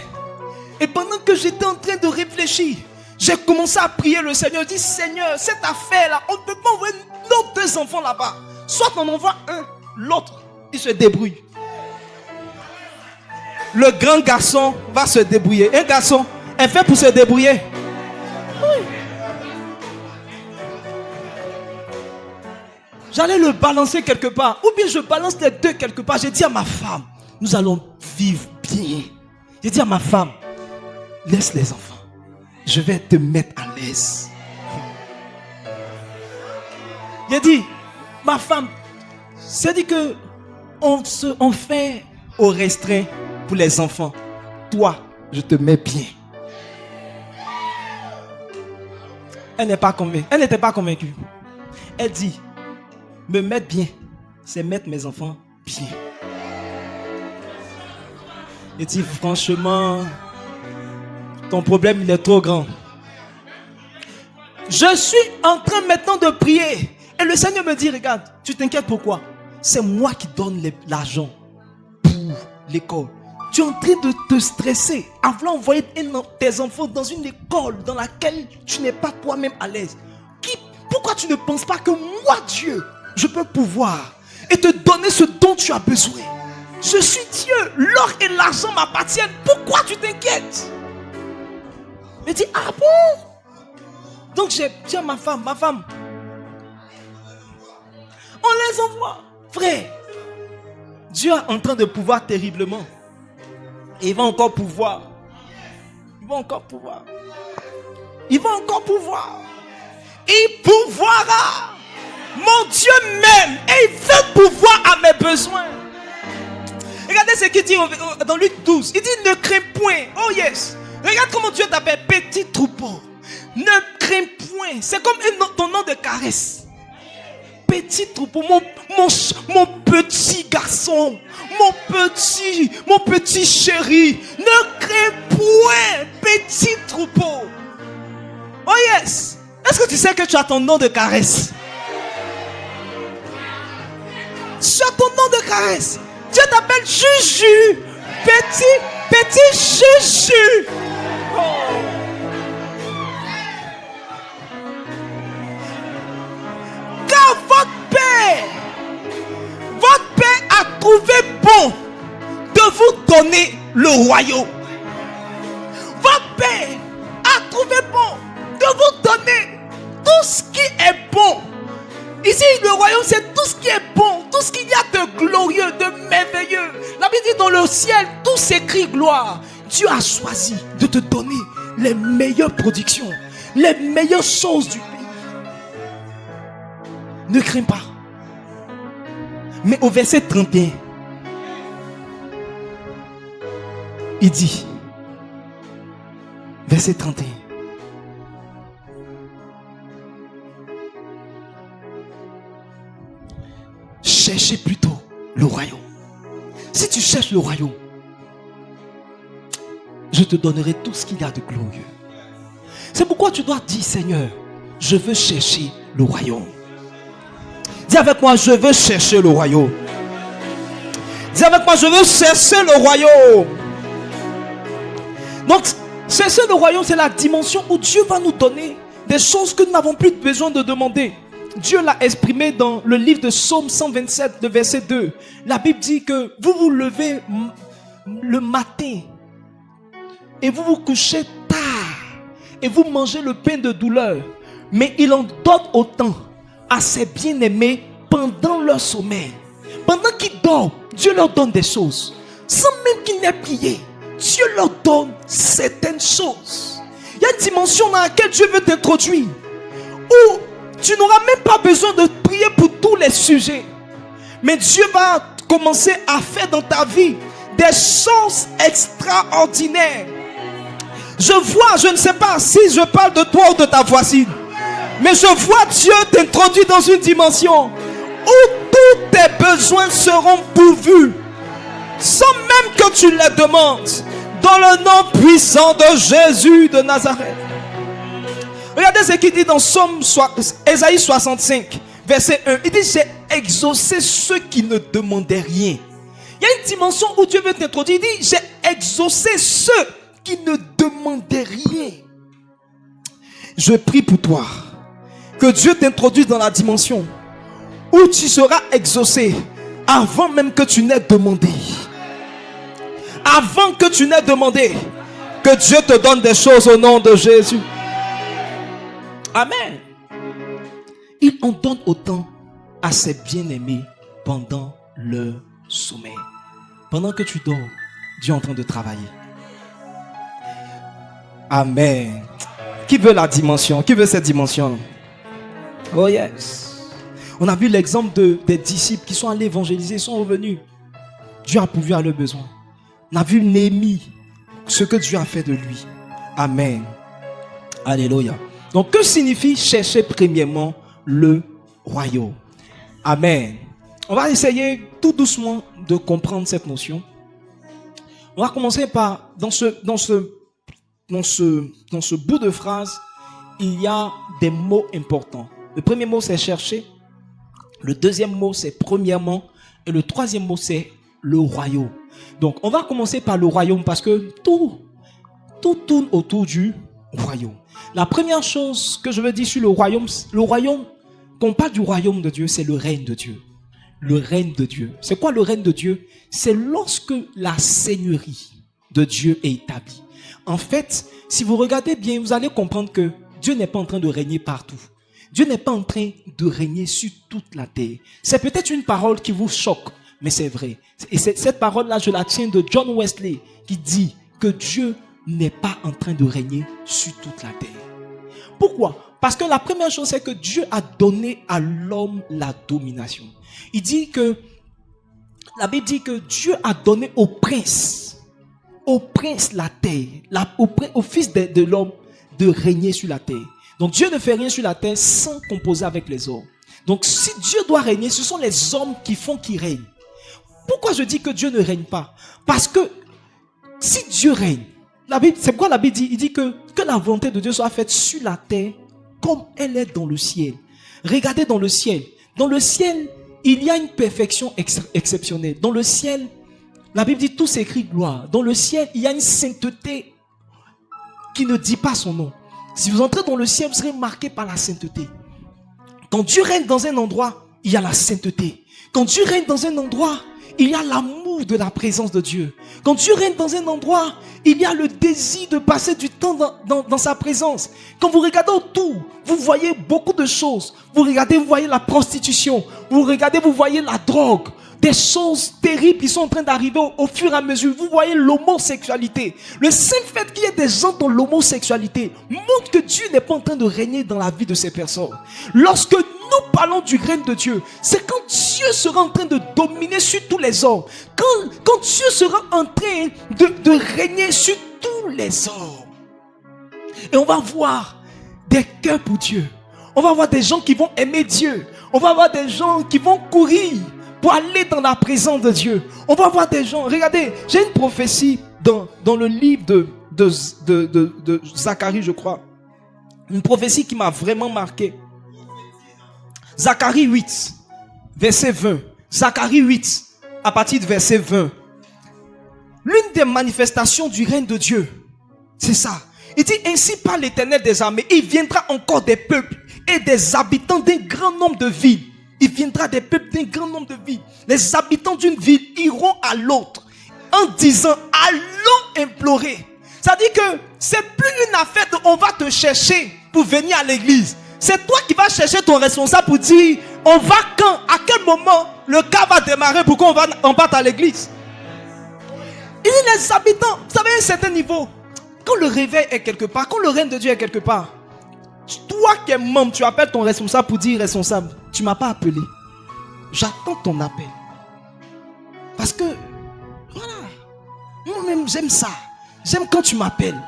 Et pendant que j'étais en train de réfléchir, j'ai commencé à prier le Seigneur. Je dis, Seigneur, cette affaire-là, on ne peut pas envoyer nos 2 enfants là-bas. Soit on envoie un, l'autre, il se débrouille. Le grand garçon va se débrouiller. Un garçon est fait pour se débrouiller. Oui. J'allais le balancer quelque part. Ou bien je balance les 2 quelque part. J'ai dit à ma femme, nous allons vivre bien. J'ai dit à ma femme, laisse les enfants. Je vais te mettre à l'aise. J'ai dit, ma femme, c'est dit que on fait au restreint pour les enfants. Toi, je te mets bien. Elle n'est pas convaincue. Elle n'était pas convaincue. Elle dit, me mettre bien, c'est mettre mes enfants bien. Elle dit, franchement, ton problème, il est trop grand. Je suis en train maintenant de prier. Et le Seigneur me dit, regarde, tu t'inquiètes pourquoi? C'est moi qui donne l'argent pour l'école. Tu es en train de te stresser en voulant envoyer tes enfants dans une école dans laquelle tu n'es pas toi-même à l'aise. Pourquoi tu ne penses pas que moi, Dieu, je peux pouvoir et te donner ce dont tu as besoin? Je suis Dieu, l'or et l'argent m'appartiennent. Pourquoi tu t'inquiètes? Elle dit, ah bon? Donc j'ai dit à ma femme, on les envoie. Frère, Dieu est en train de pouvoir terriblement. Et il va encore pouvoir. Il va encore pouvoir. Il va encore pouvoir. Il pourvoira. Mon Dieu m'aime et il veut pouvoir à mes besoins. Regardez ce qu'il dit dans Luc 12. Il dit, ne crains point. Oh yes. Regarde comment Dieu t'appelle, petit troupeau. Ne crains point. C'est comme ton nom de caresse. Petit troupeau, mon petit garçon, mon petit chéri. Ne crains point, petit troupeau. Oh yes. Est-ce que tu sais que tu as ton nom de caresse? Tu as ton nom de caresse. Dieu t'appelle Juju. Petit Juju. Oh. Car donner le royaume. Votre Père a trouvé bon de vous donner tout ce qui est bon. Ici, le royaume, c'est tout ce qui est bon, tout ce qu'il y a de glorieux, de merveilleux. La Bible dit dans le ciel, tout s'écrit gloire. Dieu a choisi de te donner les meilleures productions, les meilleures choses du pays. Ne crains pas. Mais au verset 31, il dit, verset 31, cherchez plutôt le royaume. Si tu cherches le royaume, je te donnerai tout ce qu'il y a de glorieux. C'est pourquoi tu dois dire, Seigneur, je veux chercher le royaume. Dis avec moi, je veux chercher le royaume. Dis avec moi, je veux chercher le royaume. Donc, chercher le royaume, c'est la dimension où Dieu va nous donner des choses que nous n'avons plus besoin de demander. Dieu l'a exprimé dans le livre de Psaume 127, de verset 2. La Bible dit que vous vous levez le matin et vous vous couchez tard et vous mangez le pain de douleur. Mais il en donne autant à ses bien-aimés pendant leur sommeil. Pendant qu'ils dorment, Dieu leur donne des choses. Sans même qu'ils n'aient prié, Dieu leur donne certaines choses. Il y a une dimension dans laquelle Dieu veut t'introduire, où tu n'auras même pas besoin de prier pour tous les sujets. Mais Dieu va commencer à faire dans ta vie des choses extraordinaires. Je ne sais pas si je parle de toi ou de ta voisine, mais je vois Dieu t'introduire dans une dimension où tous tes besoins seront pourvus, sans même que tu les demandes, dans le nom puissant de Jésus de Nazareth. Regardez ce qu'il dit dans Ésaïe 65, verset 1. Il dit, j'ai exaucé ceux qui ne demandaient rien. Il y a une dimension où Dieu veut t'introduire. Il dit, j'ai exaucé ceux qui ne demandaient rien. Je prie pour toi, que Dieu t'introduise dans la dimension où tu seras exaucé avant même que tu n'aies demandé. Avant que tu n'aies demandé, que Dieu te donne des choses au nom de Jésus. Amen. Il en donne autant à ses bien-aimés pendant leur sommeil. Pendant que tu dors, Dieu est en train de travailler. Amen. Qui veut la dimension? Qui veut cette dimension? Oh yes. On a vu l'exemple des disciples qui sont allés évangéliser, ils sont revenus. Dieu a pourvu à leurs besoins. On a vu Néhémie, ce que Dieu a fait de lui. Amen. Alléluia. Donc, que signifie chercher premièrement le royaume? Amen. On va essayer tout doucement de comprendre cette notion. On va commencer par, dans ce bout de phrase, il y a des mots importants. Le premier mot, c'est chercher. Le deuxième mot, c'est premièrement. Et le troisième mot, c'est le royaume. Donc, on va commencer par le royaume parce que tout tourne autour du royaume. La première chose que je veux dire sur le royaume, quand on parle du royaume de Dieu, c'est le règne de Dieu. Le règne de Dieu. C'est quoi le règne de Dieu? C'est lorsque la seigneurie de Dieu est établie. En fait, si vous regardez bien, vous allez comprendre que Dieu n'est pas en train de régner partout. Dieu n'est pas en train de régner sur toute la terre. C'est peut-être une parole qui vous choque, mais c'est vrai. Et cette parole-là, je la tiens de John Wesley, qui dit que Dieu n'est pas en train de régner sur toute la terre. Pourquoi? Parce que la première chose, c'est que Dieu a donné à l'homme la domination. La Bible dit que Dieu a donné au prince la terre, au fils de l'homme de régner sur la terre. Donc Dieu ne fait rien sur la terre sans composer avec les hommes. Donc si Dieu doit régner, ce sont les hommes qui font qu'il règne. Pourquoi je dis que Dieu ne règne pas? Parce que si Dieu règne, c'est pourquoi la Bible dit, il dit que la volonté de Dieu soit faite sur la terre comme elle est dans le ciel. Regardez dans le ciel. Dans le ciel, il y a une perfection exceptionnelle. Dans le ciel, la Bible dit tout s'écrit gloire. Dans le ciel, il y a une sainteté qui ne dit pas son nom. Si vous entrez dans le ciel, vous serez marqué par la sainteté. Quand Dieu règne dans un endroit, il y a la sainteté. Quand Dieu règne dans un endroit, il y a l'amour l'amour de la présence de Dieu. Quand Dieu règne dans un endroit, il y a le désir de passer du temps dans sa présence. Quand vous regardez autour, vous voyez beaucoup de choses. Vous regardez, vous voyez la prostitution. Vous regardez, vous voyez la drogue. Des choses terribles qui sont en train d'arriver au fur et à mesure. Vous voyez l'homosexualité. Le simple fait qu'il y ait des gens dans l'homosexualité montre que Dieu n'est pas en train de régner dans la vie de ces personnes. Lorsque nous parlons du règne de Dieu, c'est quand Dieu sera en train de dominer sur tous les hommes. Quand Dieu sera en train de régner sur tous les hommes. Et on va voir des cœurs pour Dieu. On va voir des gens qui vont aimer Dieu. On va voir des gens qui vont courir pour aller dans la présence de Dieu. On va voir des gens. Regardez, j'ai une prophétie dans le livre de Zacharie, je crois. Une prophétie qui m'a vraiment marqué. Zacharie 8, verset 20. Zacharie 8, à partir de verset 20. L'une des manifestations du règne de Dieu, c'est ça. Il dit, ainsi par l'Éternel des armées, il viendra encore des peuples et des habitants d'un grand nombre de villes. Il viendra des peuples d'un grand nombre de villes. Les habitants d'une ville iront à l'autre en disant, allons implorer. Ça dit que c'est plus une affaire de on va te chercher pour venir à l'église. C'est toi qui vas chercher ton responsable pour dire, on va quand, à quel moment le cas va démarrer pour qu'on parte à l'église. Il dit les habitants, vous savez à un certain niveau, quand le réveil est quelque part, quand le règne de Dieu est quelque part, toi qui es membre, tu appelles ton responsable pour dire responsable, tu ne m'as pas appelé. J'attends ton appel. Parce que, voilà, moi-même j'aime ça. J'aime quand tu m'appelles.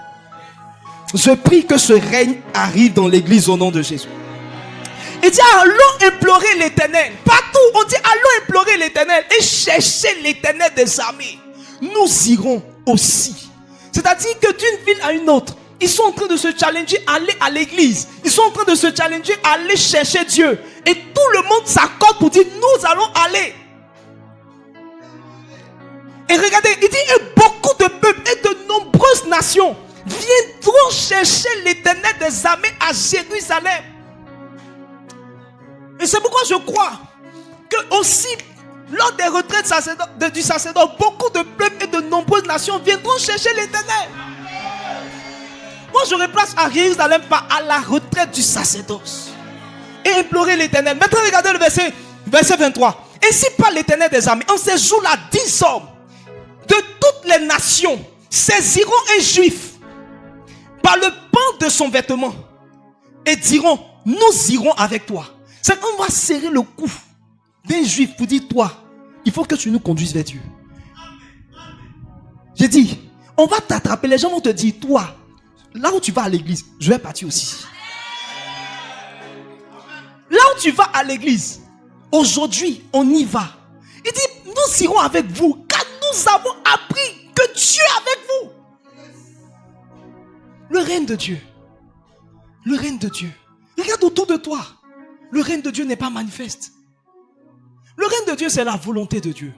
Je prie que ce règne arrive dans l'église au nom de Jésus. Il dit allons implorer l'Éternel. Partout on dit allons implorer l'Éternel et chercher l'Éternel des armées. Nous irons aussi. C'est-à-dire que d'une ville à une autre, ils sont en train de se challenger à aller à l'église. Ils sont en train de se challenger à aller chercher Dieu. Et tout le monde s'accorde pour dire nous allons aller. Et regardez, il dit et beaucoup de peuples et de nombreuses nations viendront chercher l'Éternel des armées à Jérusalem. Et c'est pourquoi je crois que aussi lors des retraites du sacerdoce, beaucoup de peuples et de nombreuses nations viendront chercher l'Éternel. Moi je replace à Jérusalem pas à la retraite du sacerdoce et implorer l'Éternel. Maintenant regardez le verset 23. Ainsi parle l'Éternel des armées. En ces jours-là, 10 hommes de toutes les nations saisiront un juif par le pan de son vêtement et diront nous irons avec toi. C'est qu'on va serrer le cou d'un juif pour dire toi, il faut que tu nous conduises vers Dieu. J'ai dit, on va t'attraper, les gens vont te dire toi, là où tu vas à l'église, je vais partir aussi. Là où tu vas à l'église, aujourd'hui, on y va. Il dit, nous irons avec vous, car nous avons appris que Dieu est avec vous. Le règne de Dieu. Le règne de Dieu. Regarde autour de toi. Le règne de Dieu n'est pas manifeste. Le règne de Dieu, c'est la volonté de Dieu.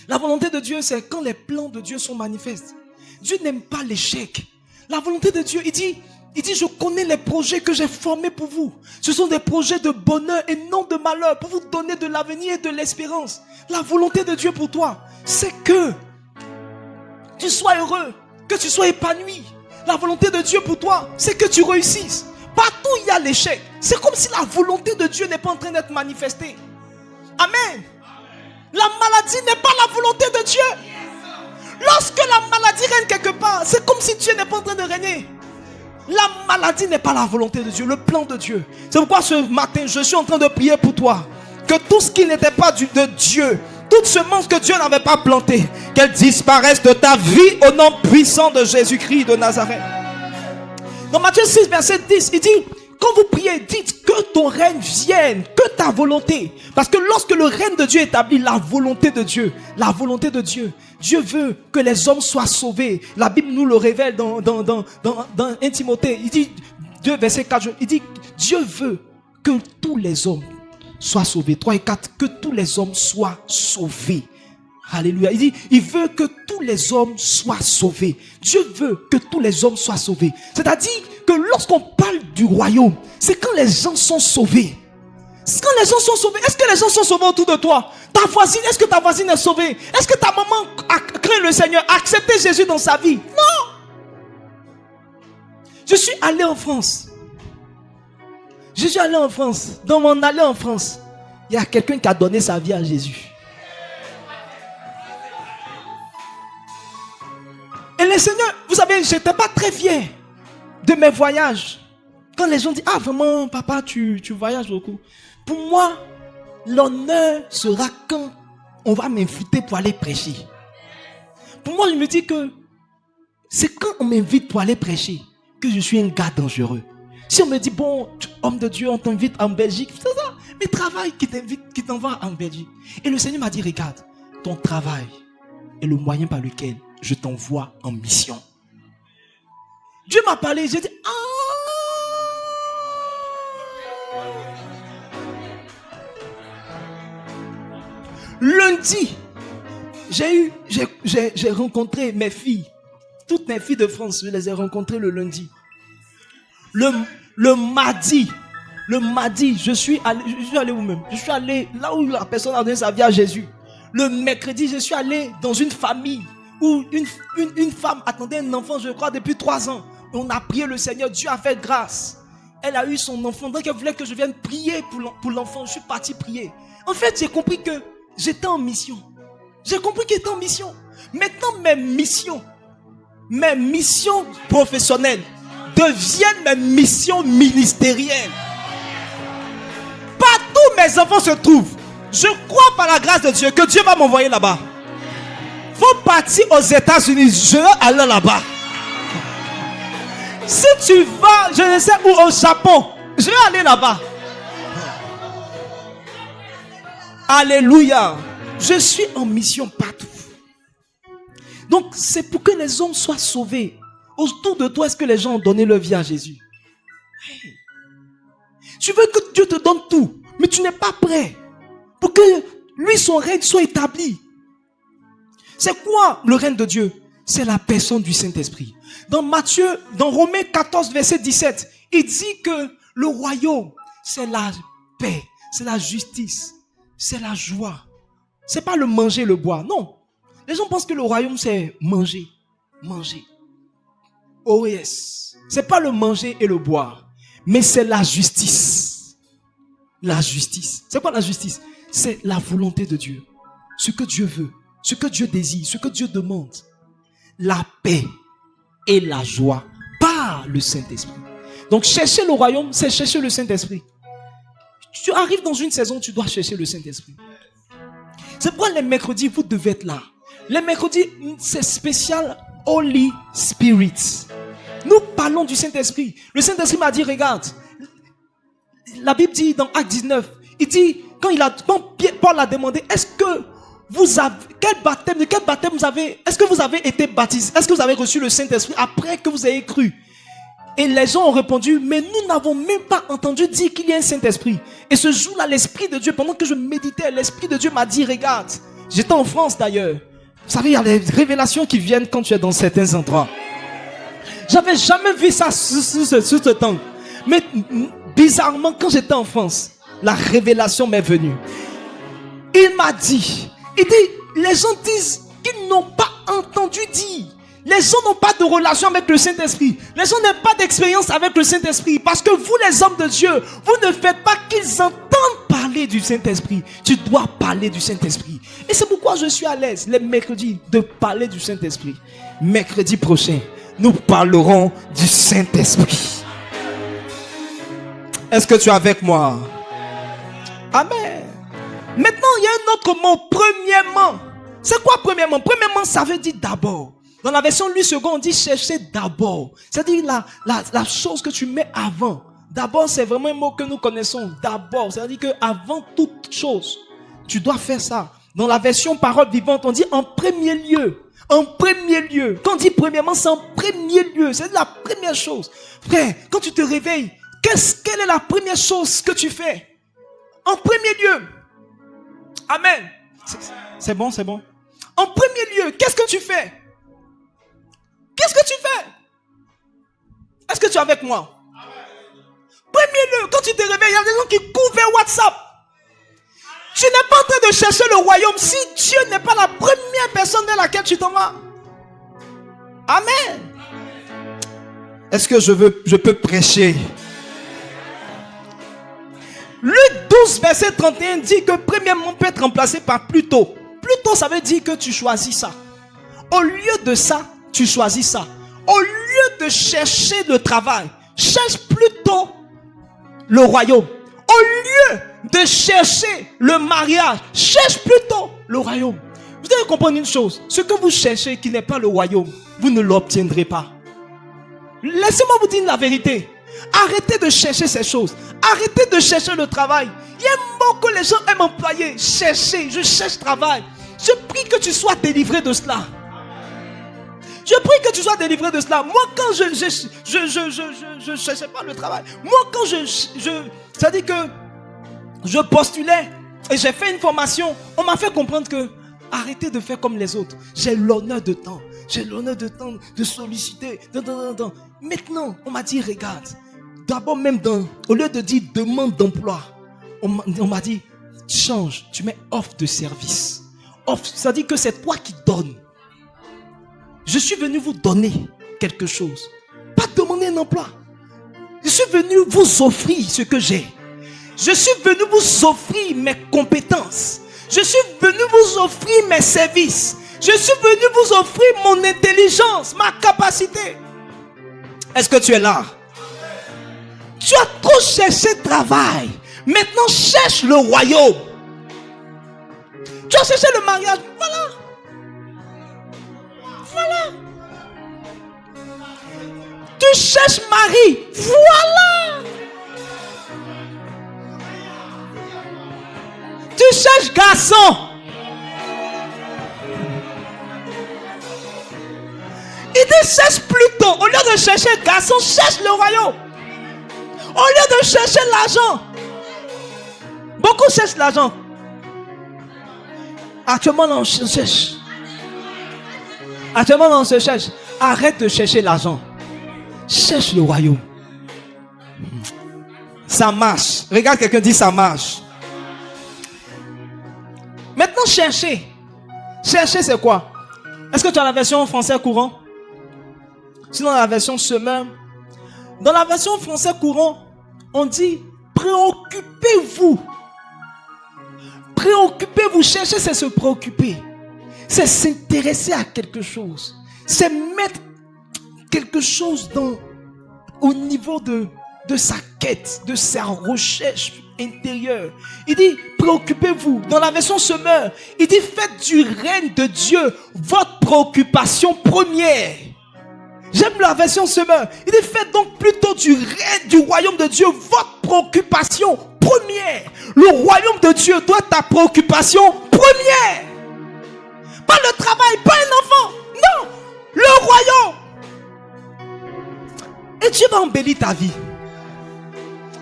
La volonté de Dieu, c'est quand les plans de Dieu sont manifestes. Dieu n'aime pas l'échec. La volonté de Dieu, il dit, je connais les projets que j'ai formés pour vous. Ce sont des projets de bonheur et non de malheur, pour vous donner de l'avenir et de l'espérance. La volonté de Dieu pour toi, c'est que tu sois heureux, que tu sois épanoui. La volonté de Dieu pour toi, c'est que tu réussisses. Partout il y a l'échec. C'est comme si la volonté de Dieu n'est pas en train d'être manifestée. Amen. La maladie n'est pas la volonté de Dieu. Lorsque la maladie règne quelque part, c'est comme si Dieu n'est pas en train de régner. La maladie n'est pas la volonté de Dieu, le plan de Dieu. C'est pourquoi ce matin, je suis en train de prier pour toi. Que tout ce qui n'était pas de Dieu, toute semence que Dieu n'avait pas plantée, qu'elle disparaisse de ta vie au nom puissant de Jésus-Christ de Nazareth. Dans Matthieu 6, verset 10, il dit, quand vous priez, dites que ton règne vienne, que ta volonté. Parce que lorsque le règne de Dieu établit la volonté de Dieu, Dieu veut que les hommes soient sauvés. La Bible nous le révèle dans 1 Timothée. Il dit, 2 verset 4, il dit, Dieu veut que tous les hommes soient sauvés. 3 et 4, que tous les hommes soient sauvés. Alléluia. Il dit, il veut que tous les hommes soient sauvés. Dieu veut que tous les hommes soient sauvés. C'est-à-dire que lorsqu'on parle du royaume, c'est quand les gens sont sauvés. Quand les gens sont sauvés, est-ce que les gens sont sauvés autour de toi? Ta voisine, est-ce que ta voisine est sauvée? Est-ce que ta maman a craint le Seigneur, a accepté Jésus dans sa vie? Non. Je suis allé en France. Je suis allé en France. Dans mon allée en France, il y a quelqu'un qui a donné sa vie à Jésus. Et le Seigneur, vous savez, je n'étais pas très fier de mes voyages. Quand les gens disent, ah vraiment, papa, tu voyages beaucoup. Pour moi, l'honneur sera quand on va m'inviter pour aller prêcher. Pour moi, je me dis que c'est quand on m'invite pour aller prêcher que je suis un gars dangereux. Si on me dit, bon, homme de Dieu, on t'invite en Belgique, c'est ça, mais travail qui t'envoie en Belgique. Et le Seigneur m'a dit, regarde, ton travail est le moyen par lequel je t'envoie en mission. Dieu m'a parlé, j'ai dit, ah! Lundi, j'ai rencontré mes filles. Toutes mes filles de France, je les ai rencontrées le lundi. Le mardi, je suis allé où-même? Je suis allé là où la personne a donné sa vie à Jésus. Le mercredi, je suis allé dans une famille où une femme attendait un enfant, je crois, depuis 3 ans. On a prié le Seigneur, Dieu a fait grâce. Elle a eu son enfant, donc elle voulait que je vienne prier pour l'enfant. Je suis parti prier. En fait, j'ai compris que j'étais en mission. J'ai compris que j'étais en mission. Maintenant, mes missions professionnelles deviennent mes missions ministérielles. Partout où mes enfants se trouvent, je crois par la grâce de Dieu que Dieu va m'envoyer là-bas. Faut partir aux États-Unis, je vais aller là-bas. Si tu vas, je ne sais où, au Japon, je vais aller là-bas. Alléluia. Je suis en mission partout. Donc, c'est pour que les hommes soient sauvés. Autour de toi, est-ce que les gens ont donné leur vie à Jésus? Tu veux que Dieu te donne tout, mais tu n'es pas prêt pour que lui, son règne soit établi. C'est quoi le règne de Dieu? C'est la personne du Saint-Esprit. Dans Romains 14, verset 17, il dit que le royaume, c'est la paix, c'est la justice, c'est la joie. C'est pas le manger, le boire. Non. Les gens pensent que le royaume, c'est manger. Manger. Oh yes. C'est pas le manger et le boire. Mais c'est la justice. La justice. C'est quoi la justice? C'est la volonté de Dieu. Ce que Dieu veut. Ce que Dieu désire. Ce que Dieu demande. La paix et la joie par le Saint-Esprit. Donc chercher le royaume, c'est chercher le Saint-Esprit. Tu arrives dans une saison, tu dois chercher le Saint-Esprit. C'est pourquoi les mercredis, vous devez être là. Les mercredis, c'est spécial Holy Spirit. Nous parlons du Saint-Esprit. Le Saint-Esprit m'a dit, regarde, la Bible dit dans Acte 19, il dit, quand Paul a demandé, est-ce que vous avez, de quel baptême vous avez, est-ce que vous avez été baptisé, est-ce que vous avez reçu le Saint-Esprit après que vous ayez cru? Et les gens ont répondu, mais nous n'avons même pas entendu dire qu'il y a un Saint-Esprit. Et ce jour-là, l'Esprit de Dieu, pendant que je méditais, l'Esprit de Dieu m'a dit, regarde, j'étais en France d'ailleurs. Vous savez, il y a des révélations qui viennent quand tu es dans certains endroits. J'avais jamais vu ça sous ce temps. Mais bizarrement, quand j'étais en France, la révélation m'est venue. Il m'a dit, les gens disent qu'ils n'ont pas entendu dire. Les gens n'ont pas de relation avec le Saint-Esprit. Les gens n'ont pas d'expérience avec le Saint-Esprit. Parce que vous, les hommes de Dieu, vous ne faites pas qu'ils entendent parler du Saint-Esprit. Tu dois parler du Saint-Esprit. Et c'est pourquoi je suis à l'aise les mercredis de parler du Saint-Esprit. Mercredi prochain, nous parlerons du Saint-Esprit. Est-ce que tu es avec moi? Amen. Maintenant, il y a un autre mot. Premièrement. C'est quoi premièrement? Premièrement, ça veut dire d'abord. Dans la version Louis II, on dit chercher d'abord. C'est-à-dire la chose que tu mets avant. D'abord, c'est vraiment un mot que nous connaissons. D'abord, c'est-à-dire qu'avant toute chose, tu dois faire ça. Dans la version parole vivante, on dit en premier lieu. En premier lieu. Quand on dit premièrement, c'est en premier lieu. C'est la première chose. Frère, quand tu te réveilles, quelle est la première chose que tu fais? En premier lieu. Amen. C'est bon, c'est bon. En premier lieu, qu'est-ce que tu fais? Qu'est-ce que tu fais? Est-ce que tu es avec moi? Premier premier lieu, quand tu te réveilles, il y a des gens qui courent vers WhatsApp. Tu n'es pas en train de chercher le royaume si Dieu n'est pas la première personne vers laquelle tu t'en vas. Amen. Est-ce que je peux prêcher? Luc 12, verset 31 dit que premièrement peut être remplacé par plutôt. Plutôt, ça veut dire que tu choisis ça. Au lieu de ça, tu choisis ça. Au lieu de chercher le travail, cherche plutôt le royaume. Au lieu de chercher le mariage, cherche plutôt le royaume. Vous devez comprendre une chose. Ce que vous cherchez qui n'est pas le royaume, vous ne l'obtiendrez pas. Laissez-moi vous dire la vérité. Arrêtez de chercher ces choses. Arrêtez de chercher le travail. Il y a un mot que les gens aiment employer. Chercher, je cherche travail. Je prie que tu sois délivré de cela. Je prie que tu sois délivré de cela. Moi, quand je cherchais pas le travail. Moi, quand ça dit que je postulais et j'ai fait une formation, on m'a fait comprendre que arrêtez de faire comme les autres. J'ai l'honneur de temps. J'ai l'honneur de temps de solliciter. Maintenant, on m'a dit, regarde. D'abord, même au lieu de dire demande d'emploi, on m'a dit, change. Tu mets offre de service. Offre, ça dit que c'est toi qui donnes. Je suis venu vous donner quelque chose. Pas demander un emploi. Je suis venu vous offrir ce que j'ai. Je suis venu vous offrir mes compétences. Je suis venu vous offrir mes services. Je suis venu vous offrir mon intelligence, ma capacité. Est-ce que tu es là? Tu as trop cherché le travail. Maintenant, cherche le royaume. Tu as cherché le mariage. Voilà. Voilà. Tu cherches mari. Voilà. Tu cherches garçon. Il dit cherche plutôt. Au lieu de chercher garçon, cherche le royaume. Au lieu de chercher l'argent. Beaucoup cherchent l'argent. Actuellement, on cherche. Actuellement, on se cherche. Arrête de chercher l'argent. Cherche le royaume. Ça marche. Regarde quelqu'un dit ça marche. Maintenant, chercher. Chercher, c'est quoi? Est-ce que tu as la version français courant? Sinon, la version semeur. Dans la version français courant, on dit préoccupez-vous. Préoccupez-vous. Chercher, c'est se préoccuper. C'est s'intéresser à quelque chose. C'est mettre quelque chose au niveau de sa quête, de sa recherche intérieure. Il dit préoccupez-vous. Dans la version semeur, il dit faites du règne de Dieu votre préoccupation première. J'aime la version semeur. Il dit faites donc plutôt du règne du royaume de Dieu votre préoccupation première. Le royaume de Dieu doit être ta préoccupation première. Pas le travail, pas un enfant. Non, le royaume. Et Dieu va embellir ta vie.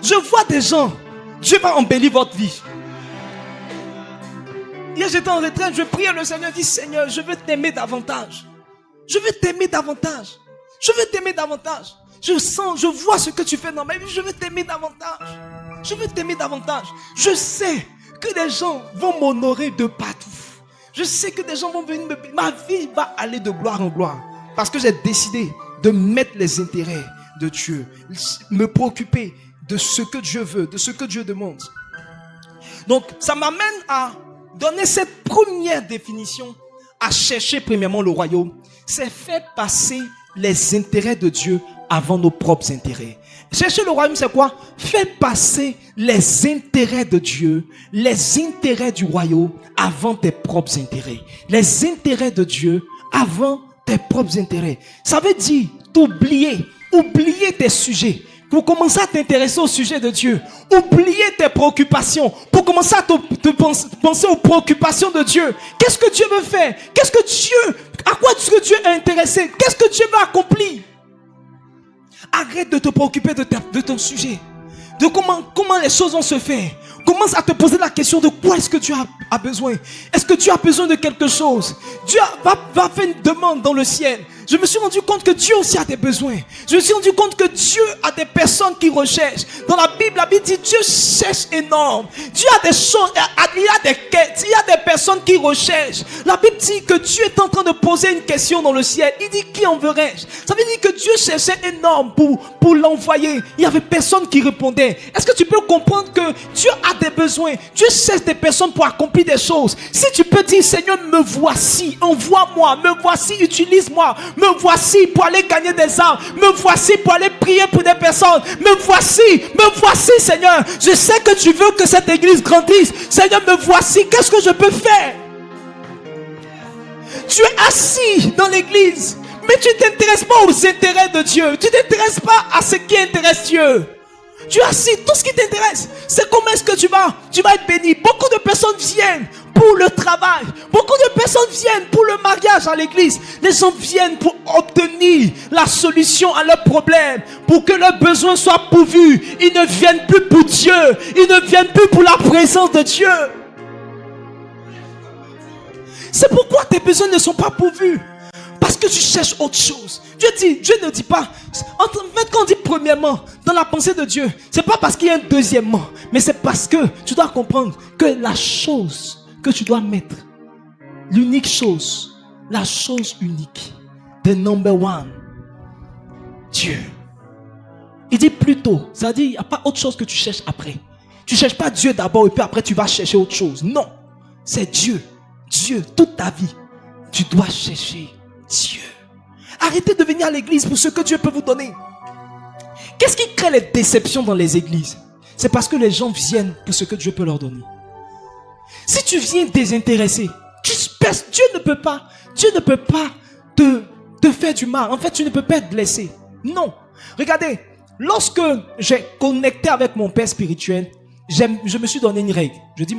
Je vois des gens. Dieu va embellir votre vie. Hier j'étais en retraite, je priais le Seigneur, je dis Seigneur, je veux t'aimer davantage. Je veux t'aimer davantage. Je veux t'aimer davantage. Je sens, je vois ce que tu fais dans ma vie. Je veux t'aimer davantage. Je veux t'aimer davantage. Je sais que des gens vont m'honorer de partout. Je sais que des gens vont venir me... Ma vie va aller de gloire en gloire. Parce que j'ai décidé de mettre les intérêts de Dieu. Me préoccuper de ce que Dieu veut, de ce que Dieu demande. Donc, ça m'amène à donner cette première définition, à chercher premièrement le royaume. C'est faire passer les intérêts de Dieu avant nos propres intérêts. Chercher le royaume, c'est quoi? Faire passer les intérêts de Dieu, les intérêts du royaume avant tes propres intérêts. Les intérêts de Dieu avant tes propres intérêts. Ça veut dire t'oublier, oublier tes sujets pour commencer à t'intéresser au sujet de Dieu. Oublier tes préoccupations pour commencer à penser aux préoccupations de Dieu. Qu'est-ce que Dieu veut faire? Qu'est-ce que Dieu, à quoi est-ce que Dieu est intéressé? Qu'est-ce que Dieu veut accomplir? Arrête de te préoccuper de ton sujet. De comment les choses vont se faire. Commence à te poser la question de quoi est-ce que tu as besoin. Est-ce que tu as besoin de quelque chose? Dieu va faire une demande dans le ciel. Je me suis rendu compte que Dieu aussi a des besoins. Je me suis rendu compte que Dieu a des personnes qui recherchent. Dans la Bible dit Dieu cherche énorme. Dieu a des choses, il y a des quêtes, il y a des personnes qui recherchent. La Bible dit que Dieu est en train de poser une question dans le ciel. Il dit qui enverrai-je? Ça veut dire que Dieu cherchait énorme pour l'envoyer. Il y avait personne qui répondait. Est-ce que tu peux comprendre que Dieu a des besoins? Dieu cherche des personnes pour accomplir des choses. Si tu peux dire Seigneur, me voici, envoie-moi, me voici, utilise-moi. Me voici pour aller gagner des âmes. Me voici pour aller prier pour des personnes. Me voici Seigneur. Je sais que tu veux que cette église grandisse. Seigneur, me voici. Qu'est-ce que je peux faire? Tu es assis dans l'église, mais tu ne t'intéresses pas aux intérêts de Dieu. Tu ne t'intéresses pas à ce qui intéresse Dieu. Tu es assis, tout ce qui t'intéresse, c'est comment est-ce que tu vas être béni. Beaucoup de personnes viennent pour le travail. Beaucoup de personnes viennent pour le mariage à l'église. Les gens viennent pour obtenir la solution à leurs problèmes, pour que leurs besoins soient pourvus. Ils ne viennent plus pour Dieu. Ils ne viennent plus pour la présence de Dieu. C'est pourquoi tes besoins ne sont pas pourvus. Parce que tu cherches autre chose. Dieu ne dit pas. En fait, quand on dit premièrement, dans la pensée de Dieu, c'est pas parce qu'il y a un deuxièmement, mais c'est parce que tu dois comprendre que la chose que tu dois mettre, l'unique chose, la chose unique, the number one, Dieu. Il dit plutôt, ça dit, il n'y a pas autre chose que tu cherches après. Tu ne cherches pas Dieu d'abord et puis après tu vas chercher autre chose. Non, c'est Dieu. Dieu, toute ta vie, tu dois chercher Dieu. Arrêtez de venir à l'église pour ce que Dieu peut vous donner. Qu'est-ce qui crée les déceptions dans les églises? C'est parce que les gens viennent pour ce que Dieu peut leur donner. Si tu viens désintéressé, Dieu ne peut pas te faire du mal. En fait, tu ne peux pas être blessé. Non. Regardez, lorsque j'ai connecté avec mon père spirituel, je me suis donné une règle. Je dis,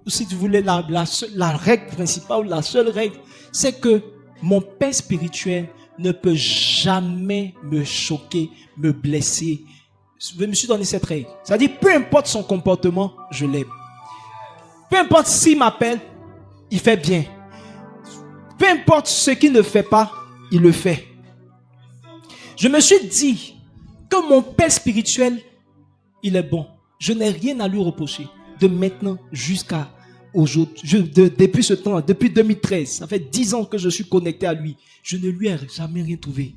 si tu voulais la règle principale ou la seule règle, c'est que mon père spirituel ne peut jamais me choquer, me blesser. Je me suis donné cette règle. C'est-à-dire, peu importe son comportement, je l'aime. Peu importe s'il m'appelle, il fait bien. Peu importe ce qu'il ne fait pas, il le fait. Je me suis dit que mon père spirituel, il est bon. Je n'ai rien à lui reprocher. De maintenant jusqu'à aujourd'hui, depuis ce temps, depuis 2013, ça fait 10 ans que je suis connecté à lui. Je ne lui ai jamais rien trouvé.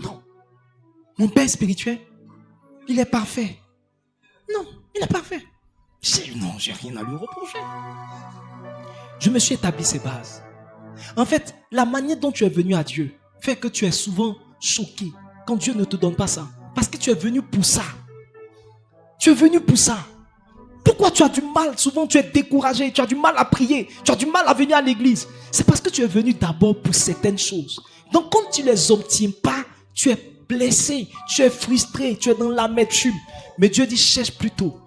Non. Mon père spirituel, il est parfait. Non, il est parfait. Non, j'ai rien à lui reprocher. Je me suis établi ces bases. En fait, la manière dont tu es venu à Dieu fait que tu es souvent choqué quand Dieu ne te donne pas ça. Parce que tu es venu pour ça. Tu es venu pour ça. Pourquoi tu as du mal? Souvent tu es découragé, tu as du mal à prier, tu as du mal à venir à l'église. C'est parce que tu es venu d'abord pour certaines choses. Donc quand tu ne les obtiens pas, tu es blessé, tu es frustré, tu es dans l'amertume. Mais Dieu dit cherche plutôt.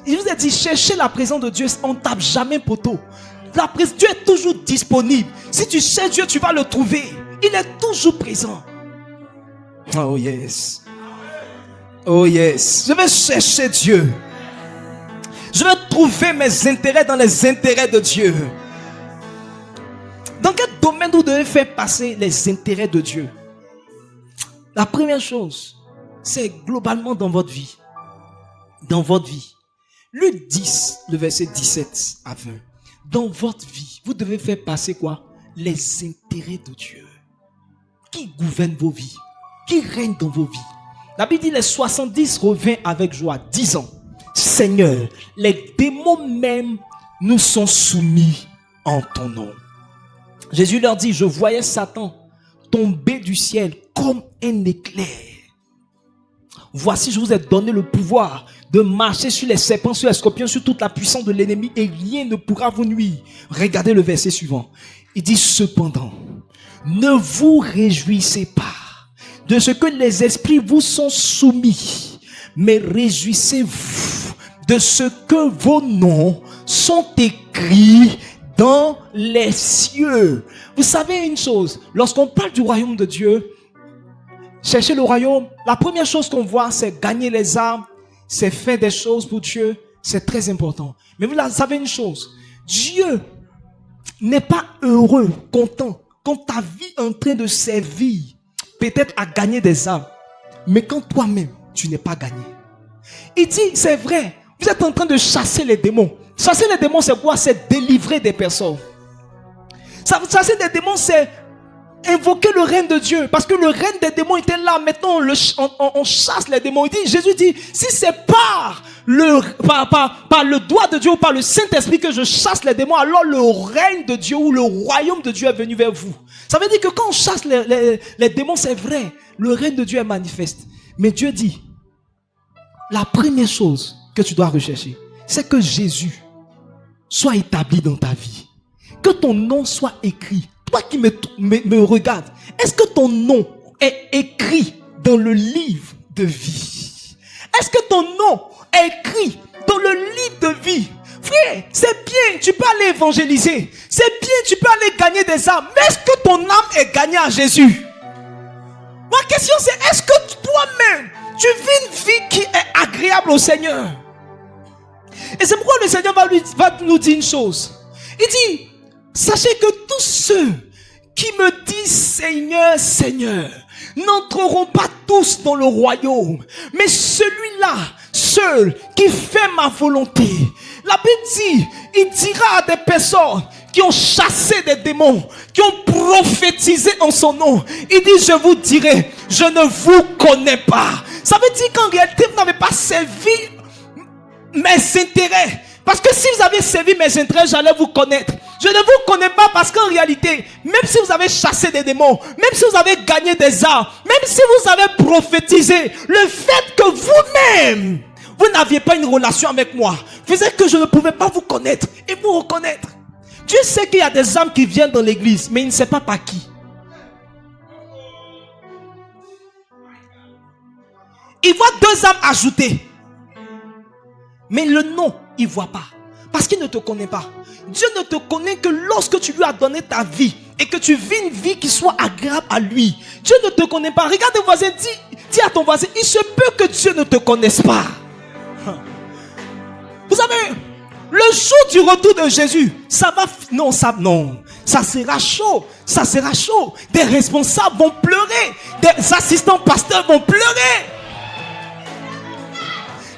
Il vous a dit cherchez la présence de Dieu, on ne tape jamais poteau. Dieu est toujours disponible. Si tu cherches Dieu, tu vas le trouver. Il est toujours présent. Oh yes. Oh yes. Je vais chercher Dieu. Je vais trouver mes intérêts dans les intérêts de Dieu. Dans quel domaine vous devez faire passer les intérêts de Dieu? La première chose, c'est globalement dans votre vie. Dans votre vie. Luc 10, le verset 17 à 20. Dans votre vie, vous devez faire passer quoi? Les intérêts de Dieu. Qui gouverne vos vies? Qui règne dans vos vies? La Bible dit les 70 revinrent avec joie, disant: Seigneur, les démons même nous sont soumis en ton nom. Jésus leur dit: je voyais Satan tomber du ciel comme un éclair. Voici, je vous ai donné le pouvoir de marcher sur les serpents, sur les scorpions, sur toute la puissance de l'ennemi, et rien ne pourra vous nuire. Regardez le verset suivant. Il dit: cependant, ne vous réjouissez pas de ce que les esprits vous sont soumis, mais réjouissez-vous de ce que vos noms sont écrits dans les cieux. Vous savez une chose, lorsqu'on parle du royaume de Dieu, chercher le royaume, la première chose qu'on voit, c'est gagner les âmes, c'est faire des choses pour Dieu, c'est très important. Mais vous savez une chose, Dieu n'est pas heureux, content quand ta vie est en train de servir, peut-être à gagner des âmes, mais quand toi-même, tu n'es pas gagné. Il dit, c'est vrai, vous êtes en train de chasser les démons. Chasser les démons, c'est quoi? C'est délivrer des personnes. Chasser des démons, c'est invoquer le règne de Dieu. Parce que le règne des démons était là. Maintenant, on chasse les démons. Jésus dit, si c'est par le doigt de Dieu ou par le Saint-Esprit que je chasse les démons, alors le règne de Dieu ou le royaume de Dieu est venu vers vous. Ça veut dire que quand on chasse les démons, c'est vrai. Le règne de Dieu est manifeste. Mais Dieu dit, la première chose que tu dois rechercher, c'est que Jésus soit établi dans ta vie. Que ton nom soit écrit. Toi qui me regardes, est-ce que ton nom est écrit dans le livre de vie? Est-ce que ton nom est écrit dans le livre de vie? Frère, c'est bien, tu peux aller évangéliser. C'est bien, tu peux aller gagner des âmes. Mais est-ce que ton âme est gagnée à Jésus? Ma question c'est, est-ce que toi-même, tu vis une vie qui est agréable au Seigneur? Et c'est pourquoi le Seigneur va nous dire une chose. Il dit, sachez que tous ceux qui me disent Seigneur, Seigneur, n'entreront pas tous dans le royaume, mais celui-là, seul, qui fait ma volonté. La Bible dit, il dira à des personnes qui ont chassé des démons, qui ont prophétisé en son nom, il dit, je vous dirai, je ne vous connais pas. Ça veut dire qu'en réalité, vous n'avez pas servi mes intérêts. Parce que si vous avez servi mes intérêts, j'allais vous connaître. Je ne vous connais pas parce qu'en réalité, même si vous avez chassé des démons, même si vous avez gagné des armes, même si vous avez prophétisé, le fait que vous-même, vous n'aviez pas une relation avec moi, faisait que je ne pouvais pas vous connaître et vous reconnaître. Dieu sait qu'il y a des âmes qui viennent dans l'église, mais il ne sait pas par qui. Il voit 2 âmes ajoutées. Mais le nom, il ne voit pas. Parce qu'il ne te connaît pas. Dieu ne te connaît que lorsque tu lui as donné ta vie et que tu vis une vie qui soit agréable à lui. Dieu ne te connaît pas. Regarde ton voisin, dis à ton voisin, il se peut que Dieu ne te connaisse pas. Vous savez, le jour du retour de Jésus, ça sera chaud. Ça sera chaud. Des responsables vont pleurer. Des assistants pasteurs vont pleurer.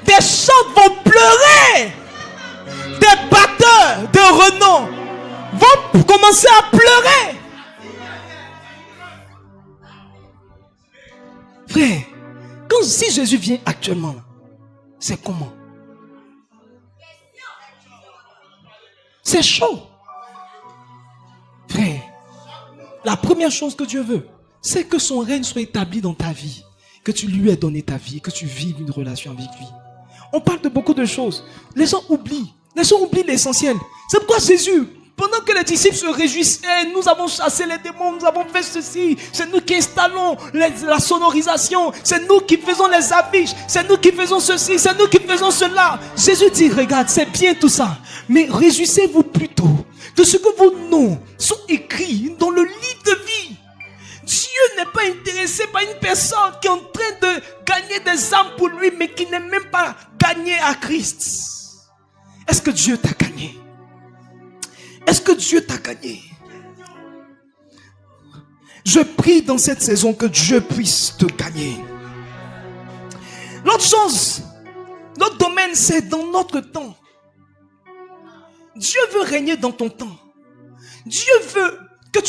Des chants vont pleurer. Des batteurs de renom vont commencer à pleurer. Frère, si Jésus vient actuellement, c'est comment? C'est chaud. Frère, la première chose que Dieu veut, c'est que son règne soit établi dans ta vie. Que tu lui aies donné ta vie, que tu vives une relation avec lui. On parle de beaucoup de choses. Les gens oublient. Les gens oublient l'essentiel. C'est pourquoi Jésus, pendant que les disciples se réjouissaient, nous avons chassé les démons, nous avons fait ceci, c'est nous qui installons la sonorisation, c'est nous qui faisons les affiches, c'est nous qui faisons ceci, c'est nous qui faisons cela. Jésus dit, regarde, c'est bien tout ça, mais réjouissez-vous plutôt de ce que vos noms sont écrits dans le livre de vie. Dieu n'est pas intéressé par une personne qui est en train de gagner des âmes pour lui, mais qui n'est même pas gagné à Christ. Est-ce que Dieu t'a gagné? Est-ce que Dieu t'a gagné? Je prie dans cette saison que Dieu puisse te gagner. L'autre chose, notre domaine, c'est dans notre temps. Dieu veut régner dans ton temps. Dieu veut que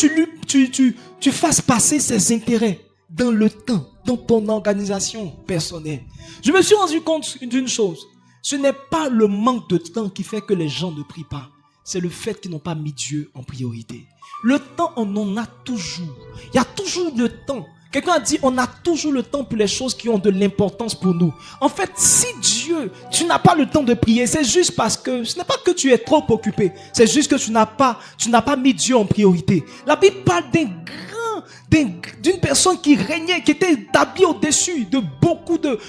tu fasses passer ses intérêts dans le temps, dans ton organisation personnelle. Je me suis rendu compte d'une chose. Ce n'est pas le manque de temps qui fait que les gens ne prient pas. C'est le fait qu'ils n'ont pas mis Dieu en priorité. Le temps, on en a toujours. Il y a toujours le temps. Quelqu'un a dit, on a toujours le temps pour les choses qui ont de l'importance pour nous. En fait, si Dieu, tu n'as pas le temps de prier, c'est juste parce que ce n'est pas que tu es trop occupé. C'est juste que tu n'as pas mis Dieu en priorité. La Bible parle d'une personne qui régnait, qui était établie au-dessus de beaucoup de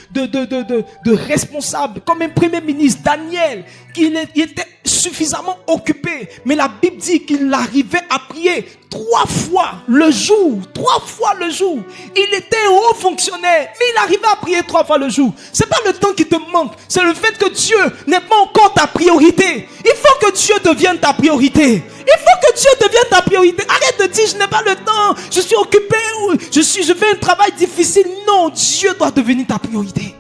responsables, comme un premier ministre, Daniel, il était suffisamment occupé. Mais la Bible dit qu'il arrivait à prier 3 fois le jour. 3 fois le jour. Il était haut fonctionnaire, mais il arrivait à prier 3 fois le jour. C'est pas le temps qui te manque, c'est le fait que Dieu n'est pas encore ta priorité. Il faut que Dieu devienne ta priorité. Il faut que Dieu devienne ta priorité. Arrête de dire je n'ai pas le temps, je suis occupé, je fais un travail difficile. Non, Dieu doit devenir ta priorité.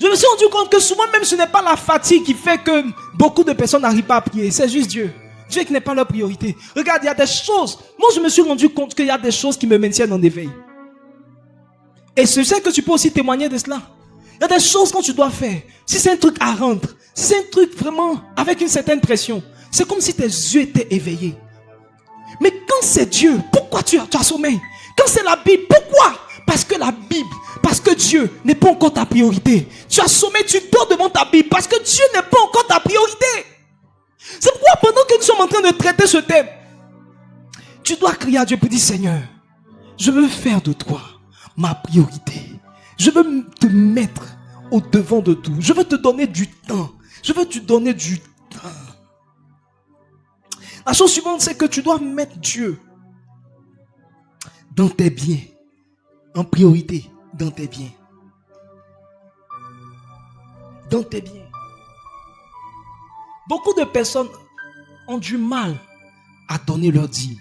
Je me suis rendu compte que souvent même ce n'est pas la fatigue qui fait que beaucoup de personnes n'arrivent pas à prier. C'est juste Dieu. Dieu qui n'est pas leur priorité. Regarde, il y a des choses. Moi, je me suis rendu compte qu'il y a des choses qui me maintiennent en éveil. Et je sais que tu peux aussi témoigner de cela. Il y a des choses quand tu dois faire. Si c'est un truc à rendre, si c'est un truc vraiment avec une certaine pression, c'est comme si tes yeux étaient éveillés. Mais quand c'est Dieu, pourquoi tu as sommeil? Quand c'est la Bible, pourquoi? Parce que la Bible, parce que Dieu n'est pas encore ta priorité. Tu as sommeil, tu dors devant ta Bible parce que Dieu n'est pas encore ta priorité. C'est pourquoi pendant que nous sommes en train de traiter ce thème, tu dois crier à Dieu pour dire Seigneur, je veux faire de toi ma priorité. Je veux te mettre au devant de tout. Je veux te donner du temps. Je veux te donner du temps. La chose suivante, c'est que tu dois mettre Dieu dans tes biens. En priorité, dans tes biens. Dans tes biens. Beaucoup de personnes ont du mal à donner leur dîme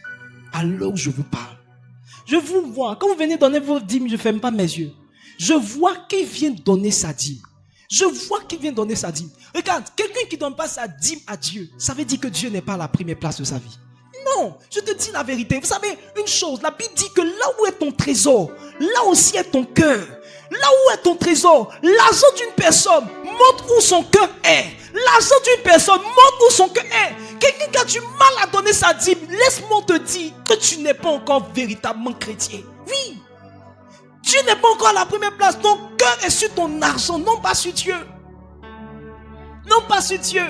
à l'heure où je vous parle. Je vous vois, quand vous venez donner vos dîmes, je ne ferme pas mes yeux. Je vois qui vient donner sa dîme. Je vois qui vient donner sa dîme. Regarde, quelqu'un qui ne donne pas sa dîme à Dieu, ça veut dire que Dieu n'est pas à la première place de sa vie. Non, je te dis la vérité. Vous savez, une chose, la Bible dit que là où est ton trésor, là aussi est ton cœur. Là où est ton trésor, l'argent d'une personne montre où son cœur est. L'argent d'une personne montre où son cœur est. Quelqu'un qui a du mal à donner sa dîme, laisse-moi te dire que tu n'es pas encore véritablement chrétien. Oui, Dieu n'est pas encore à la première place. Ton cœur est sur ton argent, non pas sur Dieu. Non pas sur Dieu.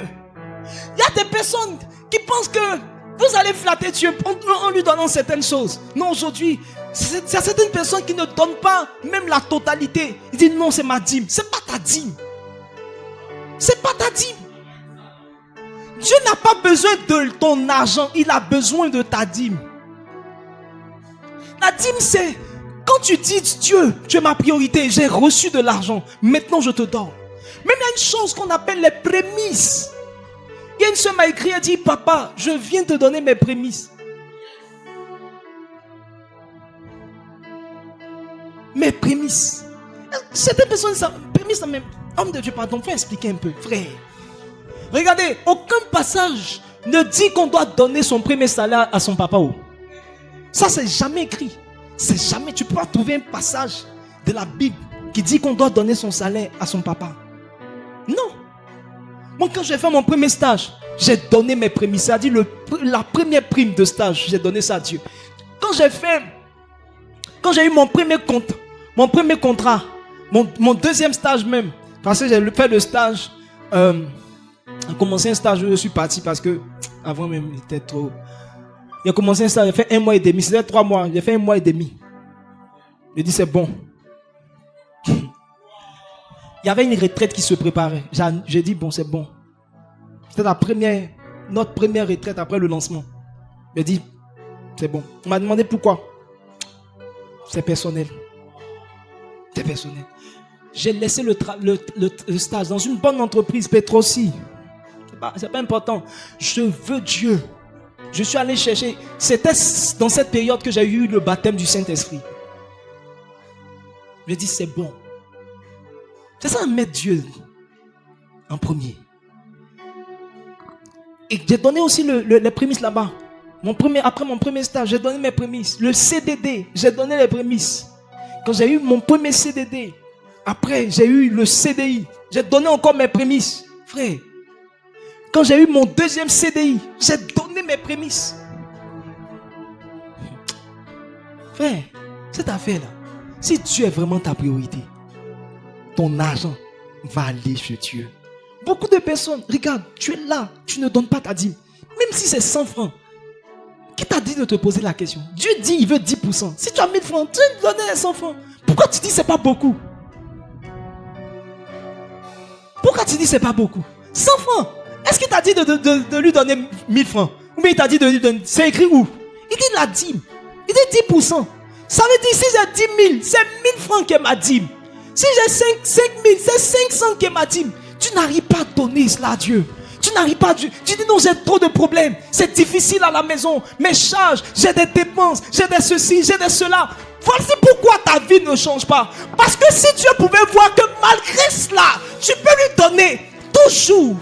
Il y a des personnes qui pensent que vous allez flatter Dieu en lui donnant certaines choses. Non, aujourd'hui, c'est certaines personnes qui ne donnent pas même la totalité. Ils disent non, c'est ma dîme. C'est pas ta dîme. C'est pas ta dîme. Dieu n'a pas besoin de ton argent. Il a besoin de ta dîme. La dîme, c'est quand tu dis Dieu, tu es ma priorité. J'ai reçu de l'argent. Maintenant, je te donne. Même il y a une chose qu'on appelle les prémices. Il y a une soeur m'a écrit, elle dit, papa, je viens te donner mes prémices. Mes prémices. Certaines personnes, ça, prémices, même. Homme de Dieu, pardon, faut expliquer un peu, frère. Regardez, aucun passage ne dit qu'on doit donner son premier salaire à son papa. Ça, c'est jamais écrit. C'est jamais, tu peux pas trouver un passage de la Bible qui dit qu'on doit donner son salaire à son papa. Non. Moi, quand j'ai fait mon premier stage, j'ai donné mes prémices. C'est-à-dire la première prime de stage, j'ai donné ça à Dieu. Quand j'ai eu mon premier contrat, mon deuxième stage même, parce que j'ai fait le stage, j'ai commencé un stage où je suis parti parce que, avant même, il était trop. J'ai commencé un stage, j'ai fait 1 mois et demi, c'était 3 mois, j'ai fait 1 mois et demi. J'ai dit c'est bon. Il y avait une retraite qui se préparait. J'ai dit, bon, c'est bon. C'était notre première retraite après le lancement. J'ai dit, c'est bon. On m'a demandé pourquoi. C'est personnel. C'est personnel. J'ai laissé le stage dans une bonne entreprise, Petrosi. C'est pas important. Je veux Dieu. Je suis allé chercher. C'était dans cette période que j'ai eu le baptême du Saint-Esprit. J'ai dit, c'est bon. C'est ça, mettre Dieu en premier. Et j'ai donné aussi les prémices là-bas. Après mon premier stage, j'ai donné mes prémices. Le CDD, j'ai donné les prémices. Quand j'ai eu mon premier CDD, après j'ai eu le CDI, j'ai donné encore mes prémices. Frère, quand j'ai eu mon deuxième CDI, j'ai donné mes prémices. Frère, cette affaire-là, si Dieu est vraiment ta priorité, ton argent va aller chez Dieu. Beaucoup de personnes, regarde, tu es là, tu ne donnes pas ta dîme. Même si c'est 100 francs. Qui t'a dit de te poser la question? Dieu dit, il veut 10%. Si tu as 1000 francs, tu vas donner les 100 francs. Pourquoi tu dis c'est pas beaucoup? Pourquoi tu dis c'est pas beaucoup? 100 francs. Est-ce qu'il t'a dit de lui donner 1000 francs? Ou bien il t'a dit de lui donner... C'est écrit où? Il dit la dîme. Il dit 10%. Ça veut dire si j'ai 10 000, c'est 1000 francs qui est ma dîme. Si j'ai 5 000, c'est 500 qui est ma dîme. Tu n'arrives pas à donner cela à Dieu. Tu n'arrives pas à Dieu. Tu dis non, j'ai trop de problèmes. C'est difficile à la maison. Mes charges, j'ai des dépenses, j'ai des ceci, j'ai des cela. Voici pourquoi ta vie ne change pas. Parce que si Dieu pouvait voir que malgré cela, tu peux lui donner toujours.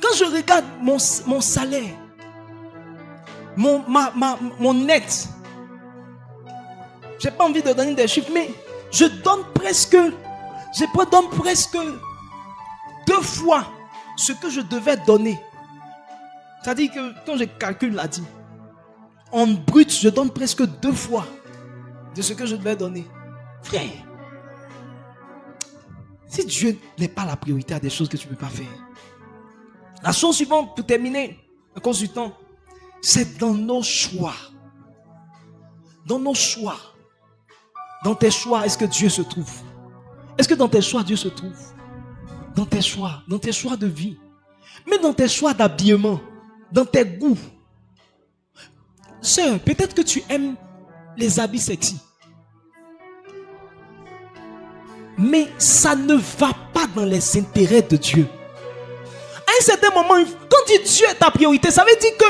Quand je regarde mon salaire, mon net, j'ai pas envie de donner des chiffres, mais je donne presque 2 fois ce que je devais donner. C'est-à-dire que quand je calcule la dîme, en brut, je donne presque 2 fois de ce que je devais donner. Frère, si Dieu n'est pas la priorité à des choses que tu ne peux pas faire. La chose suivante, pour terminer, un consultant, c'est dans nos choix. Dans nos choix. Dans tes choix, est-ce que Dieu se trouve? Est-ce que dans tes choix, Dieu se trouve? Dans tes choix de vie. Mais dans tes choix d'habillement, dans tes goûts. Sœur, peut-être que tu aimes les habits sexy. Mais ça ne va pas dans les intérêts de Dieu. À un certain moment, quand Dieu est ta priorité, ça veut dire que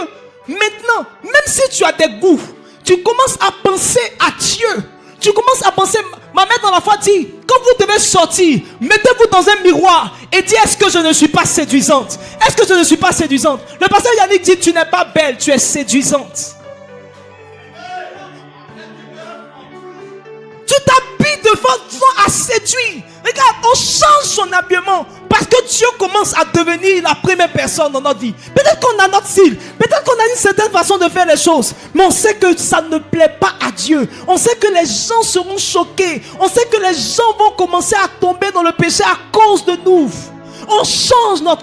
maintenant, même si tu as des goûts, tu commences à penser à Dieu. Tu commences à penser, ma mère dans la foi dit, quand vous devez sortir, mettez-vous dans un miroir et dites, est-ce que je ne suis pas séduisante? Est-ce que je ne suis pas séduisante? Le pasteur Yannick dit, tu n'es pas belle, tu es séduisante. Tu t'habilles de façon à séduire. Regarde, on change son habillement parce que Dieu commence à devenir la première personne dans notre vie. Peut-être qu'on a notre style, peut-être qu'on a une certaine façon de faire les choses, mais on sait que ça ne plaît pas à Dieu. On sait que les gens seront choqués. On sait que les gens vont commencer à tomber dans le péché à cause de nous. On change notre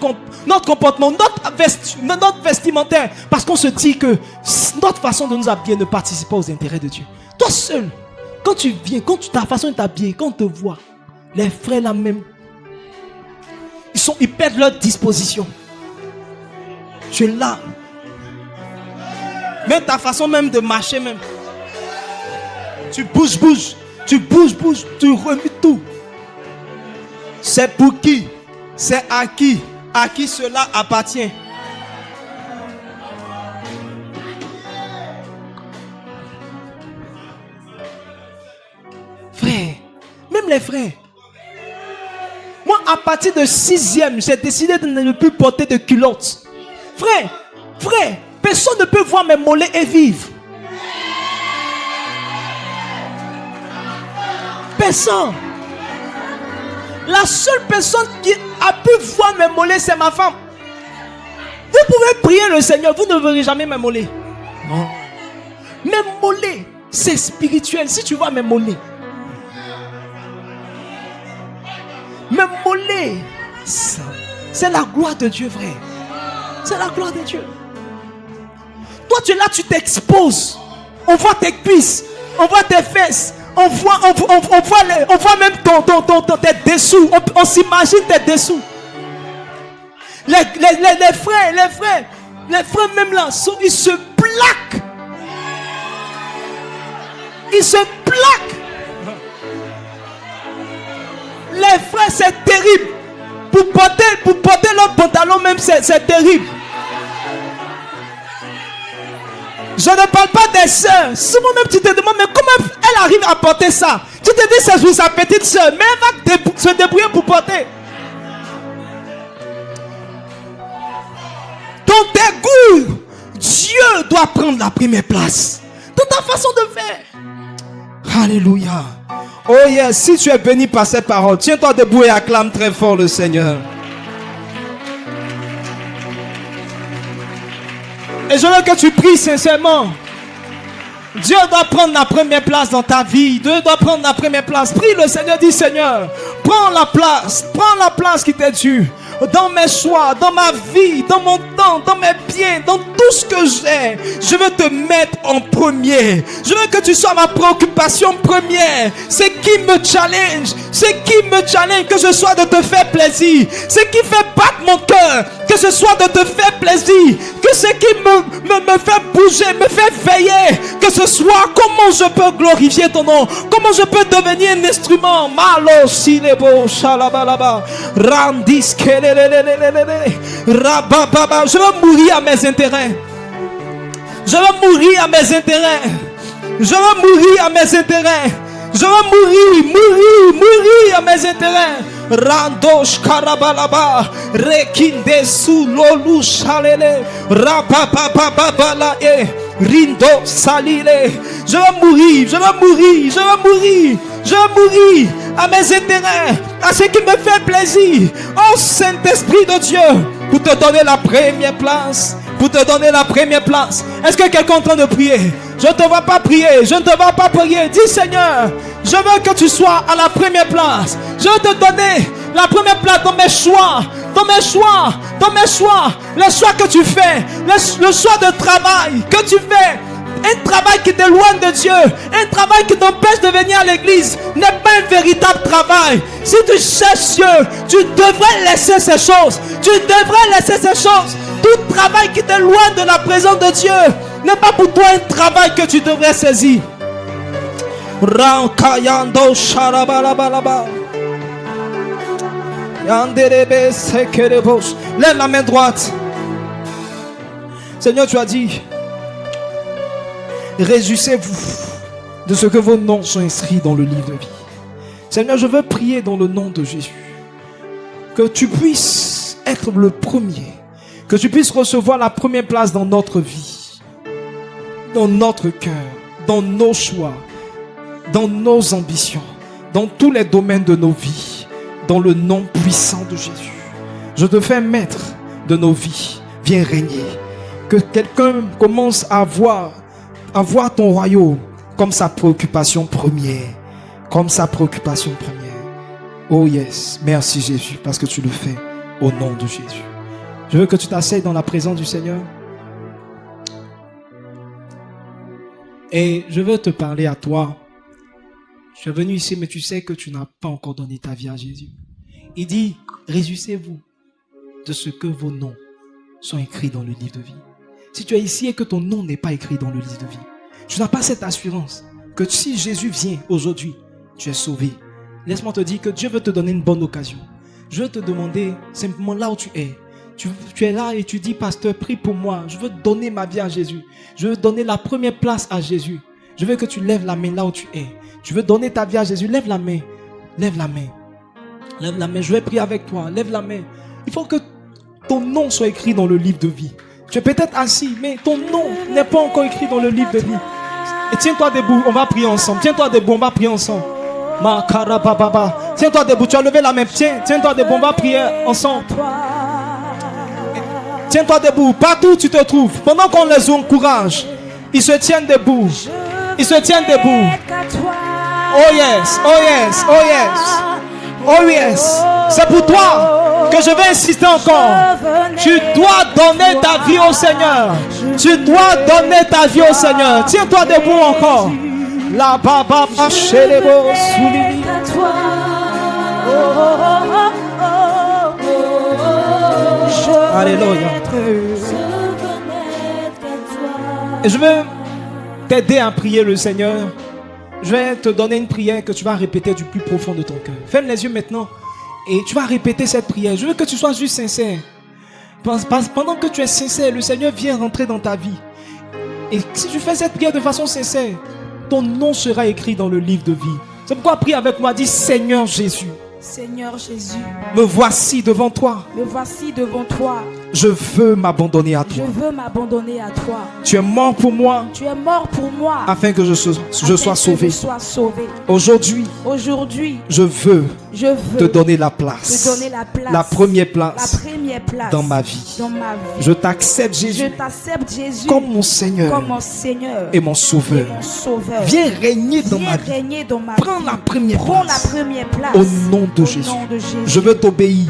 comportement, notre vestimentaire, parce qu'on se dit que notre façon de nous habiller ne participe pas aux intérêts de Dieu. Toi seul, quand tu viens, ta façon de t'habiller, quand on te voit, les frères là même, ils perdent leur disposition. Tu es là. Même ta façon même de marcher même. Tu bouges. Tu remets tout. C'est pour qui? C'est à qui? À qui cela appartient? Frère, même les frères. Moi, à partir de 6e, j'ai décidé de ne plus porter de culottes. Frère, personne ne peut voir mes mollets et vivre. Personne. La seule personne qui a pu voir mes mollets, c'est ma femme. Vous pouvez prier le Seigneur, vous ne verrez jamais mes mollets. Non. Mes mollets, c'est spirituel. Si tu vois mes mollets, mes mollets, c'est la gloire de Dieu, frère. C'est la gloire de Dieu. Toi, tu es là, tu t'exposes. On voit tes cuisses, on voit tes fesses, on voit même tes dessous. On s'imagine tes dessous. Les frères même là, ils se plaquent. Ils se plaquent. Les frères, c'est terrible. Pour porter leur pantalon même, c'est terrible. Je ne parle pas des sœurs. Souvent même tu te demandes, mais comment elle arrive à porter ça? Tu te dis, c'est pour sa petite sœur, mais elle va se débrouiller pour porter. Dans tes goûts, Dieu doit prendre la première place. Dans ta façon de faire. Alléluia. Oh yes, si tu es béni par cette parole, tiens-toi debout et acclame très fort le Seigneur. Et je veux que tu pries sincèrement. Dieu doit prendre la première place dans ta vie. Dieu doit prendre la première place. Prie le Seigneur, dis Seigneur, prends la place qui t'est due. dans mes choix, dans ma vie, dans mon temps, dans mes biens, dans tout ce que j'ai. Je veux te mettre en premier. Je veux que tu sois ma préoccupation première. C'est qui me challenge. C'est qui me challenge, que ce soit de te faire plaisir. C'est qui fait battre mon cœur, que ce soit de te faire plaisir. Que ce qui me fait bouger, me fait veiller, que ce soit comment je peux glorifier ton nom, comment je peux devenir un instrument. Malo silebo shalabalaba randis kelelelelelele rabababa. Je veux mourir à mes intérêts. Je veux mourir à mes intérêts. Je veux mourir à mes intérêts. Je veux mourir à mes intérêts. Randosh karabalaba rekinde sulolu shalele rababababala e rindo salile. Je veux mourir à mes intérêts, à ce qui me fait plaisir. Oh Saint-Esprit de Dieu, pour te donner la première place. Pour te donner la première place. Est-ce que quelqu'un est en train de prier? Je ne te vois pas prier. Je ne te vois pas prier. Dis Seigneur, je veux que tu sois à la première place. Je veux te donner la première place dans mes choix. Dans mes choix. Dans mes choix. Les choix que tu fais. Le choix de travail que tu fais. Un travail qui t'éloigne de Dieu, un travail qui t'empêche de venir à l'église n'est pas un véritable travail. Si tu cherches Dieu, tu devrais laisser ces choses. Tu devrais laisser ces choses. Tout travail qui t'éloigne de la présence de Dieu n'est pas pour toi un travail que tu devrais saisir. Rankayando sharabalabalaba. Yanderebe sekerebos. Lève la main droite. Seigneur, tu as dit: réjouissez-vous de ce que vos noms sont inscrits dans le livre de vie. Seigneur, je veux prier dans le nom de Jésus, que tu puisses être le premier, que tu puisses recevoir la première place dans notre vie, dans notre cœur, dans nos choix, dans nos ambitions, dans tous les domaines de nos vies, dans le nom puissant de Jésus. Je te fais maître de nos vies. Viens régner. Que quelqu'un commence à voir ton royaume comme sa préoccupation première. Comme sa préoccupation première. Oh yes, merci Jésus, parce que tu le fais au nom de Jésus. Je veux que tu t'asseyes dans la présence du Seigneur. Et je veux te parler à toi. Tu es venu ici, mais tu sais que tu n'as pas encore donné ta vie à Jésus. Il dit: réjouissez-vous de ce que vos noms sont écrits dans le livre de vie. Si tu es ici et que ton nom n'est pas écrit dans le livre de vie, tu n'as pas cette assurance que si Jésus vient aujourd'hui, tu es sauvé. Laisse-moi te dire que Dieu veut te donner une bonne occasion. Je veux te demander simplement là où tu es. Tu es là et tu dis: pasteur, prie pour moi. Je veux donner ma vie à Jésus. Je veux donner la première place à Jésus. Je veux que tu lèves la main là où tu es. Tu veux donner ta vie à Jésus. Lève la main. Lève la main. Lève la main. Je vais prier avec toi. Lève la main. Il faut que ton nom soit écrit dans le livre de vie. Tu es peut-être assis, mais ton nom n'est pas encore écrit dans le livre de vie. Et tiens-toi debout, on va prier ensemble. Tiens-toi debout, on va prier ensemble. Tiens-toi debout, tu as levé la main. Tiens-toi debout, on va prier ensemble. Tiens-toi debout, partout où tu te trouves. Pendant qu'on les encourage, ils se tiennent debout. Ils se tiennent debout. Oh yes, oh yes, oh yes. Oh yes, c'est pour toi que je vais insister encore. Tu dois donner ta vie au Seigneur. Tu dois donner ta vie au Seigneur. Tiens-toi debout encore. La baba chez les beaux souliers. Alléluia. Et je veux t'aider à prier le Seigneur. Je vais te donner une prière que tu vas répéter du plus profond de ton cœur. Ferme les yeux maintenant et tu vas répéter cette prière. Je veux que tu sois juste sincère. Pendant que tu es sincère, le Seigneur vient rentrer dans ta vie. Et si tu fais cette prière de façon sincère, ton nom sera écrit dans le livre de vie. C'est pourquoi prie avec moi, dis: Seigneur Jésus. Seigneur Jésus, me voici devant toi. Me voici devant toi. Je veux m'abandonner à toi. Je veux m'abandonner à toi. Tu es mort pour moi. Tu es mort pour moi. Afin que je sois sauvé. Aujourd'hui, je veux te donner la place. La première place. Dans ma vie. Je t'accepte Jésus. Comme mon Seigneur. Et mon Sauveur. Viens régner dans ma vie. Prends la première place. Au nom de Jésus. Je veux t'obéir.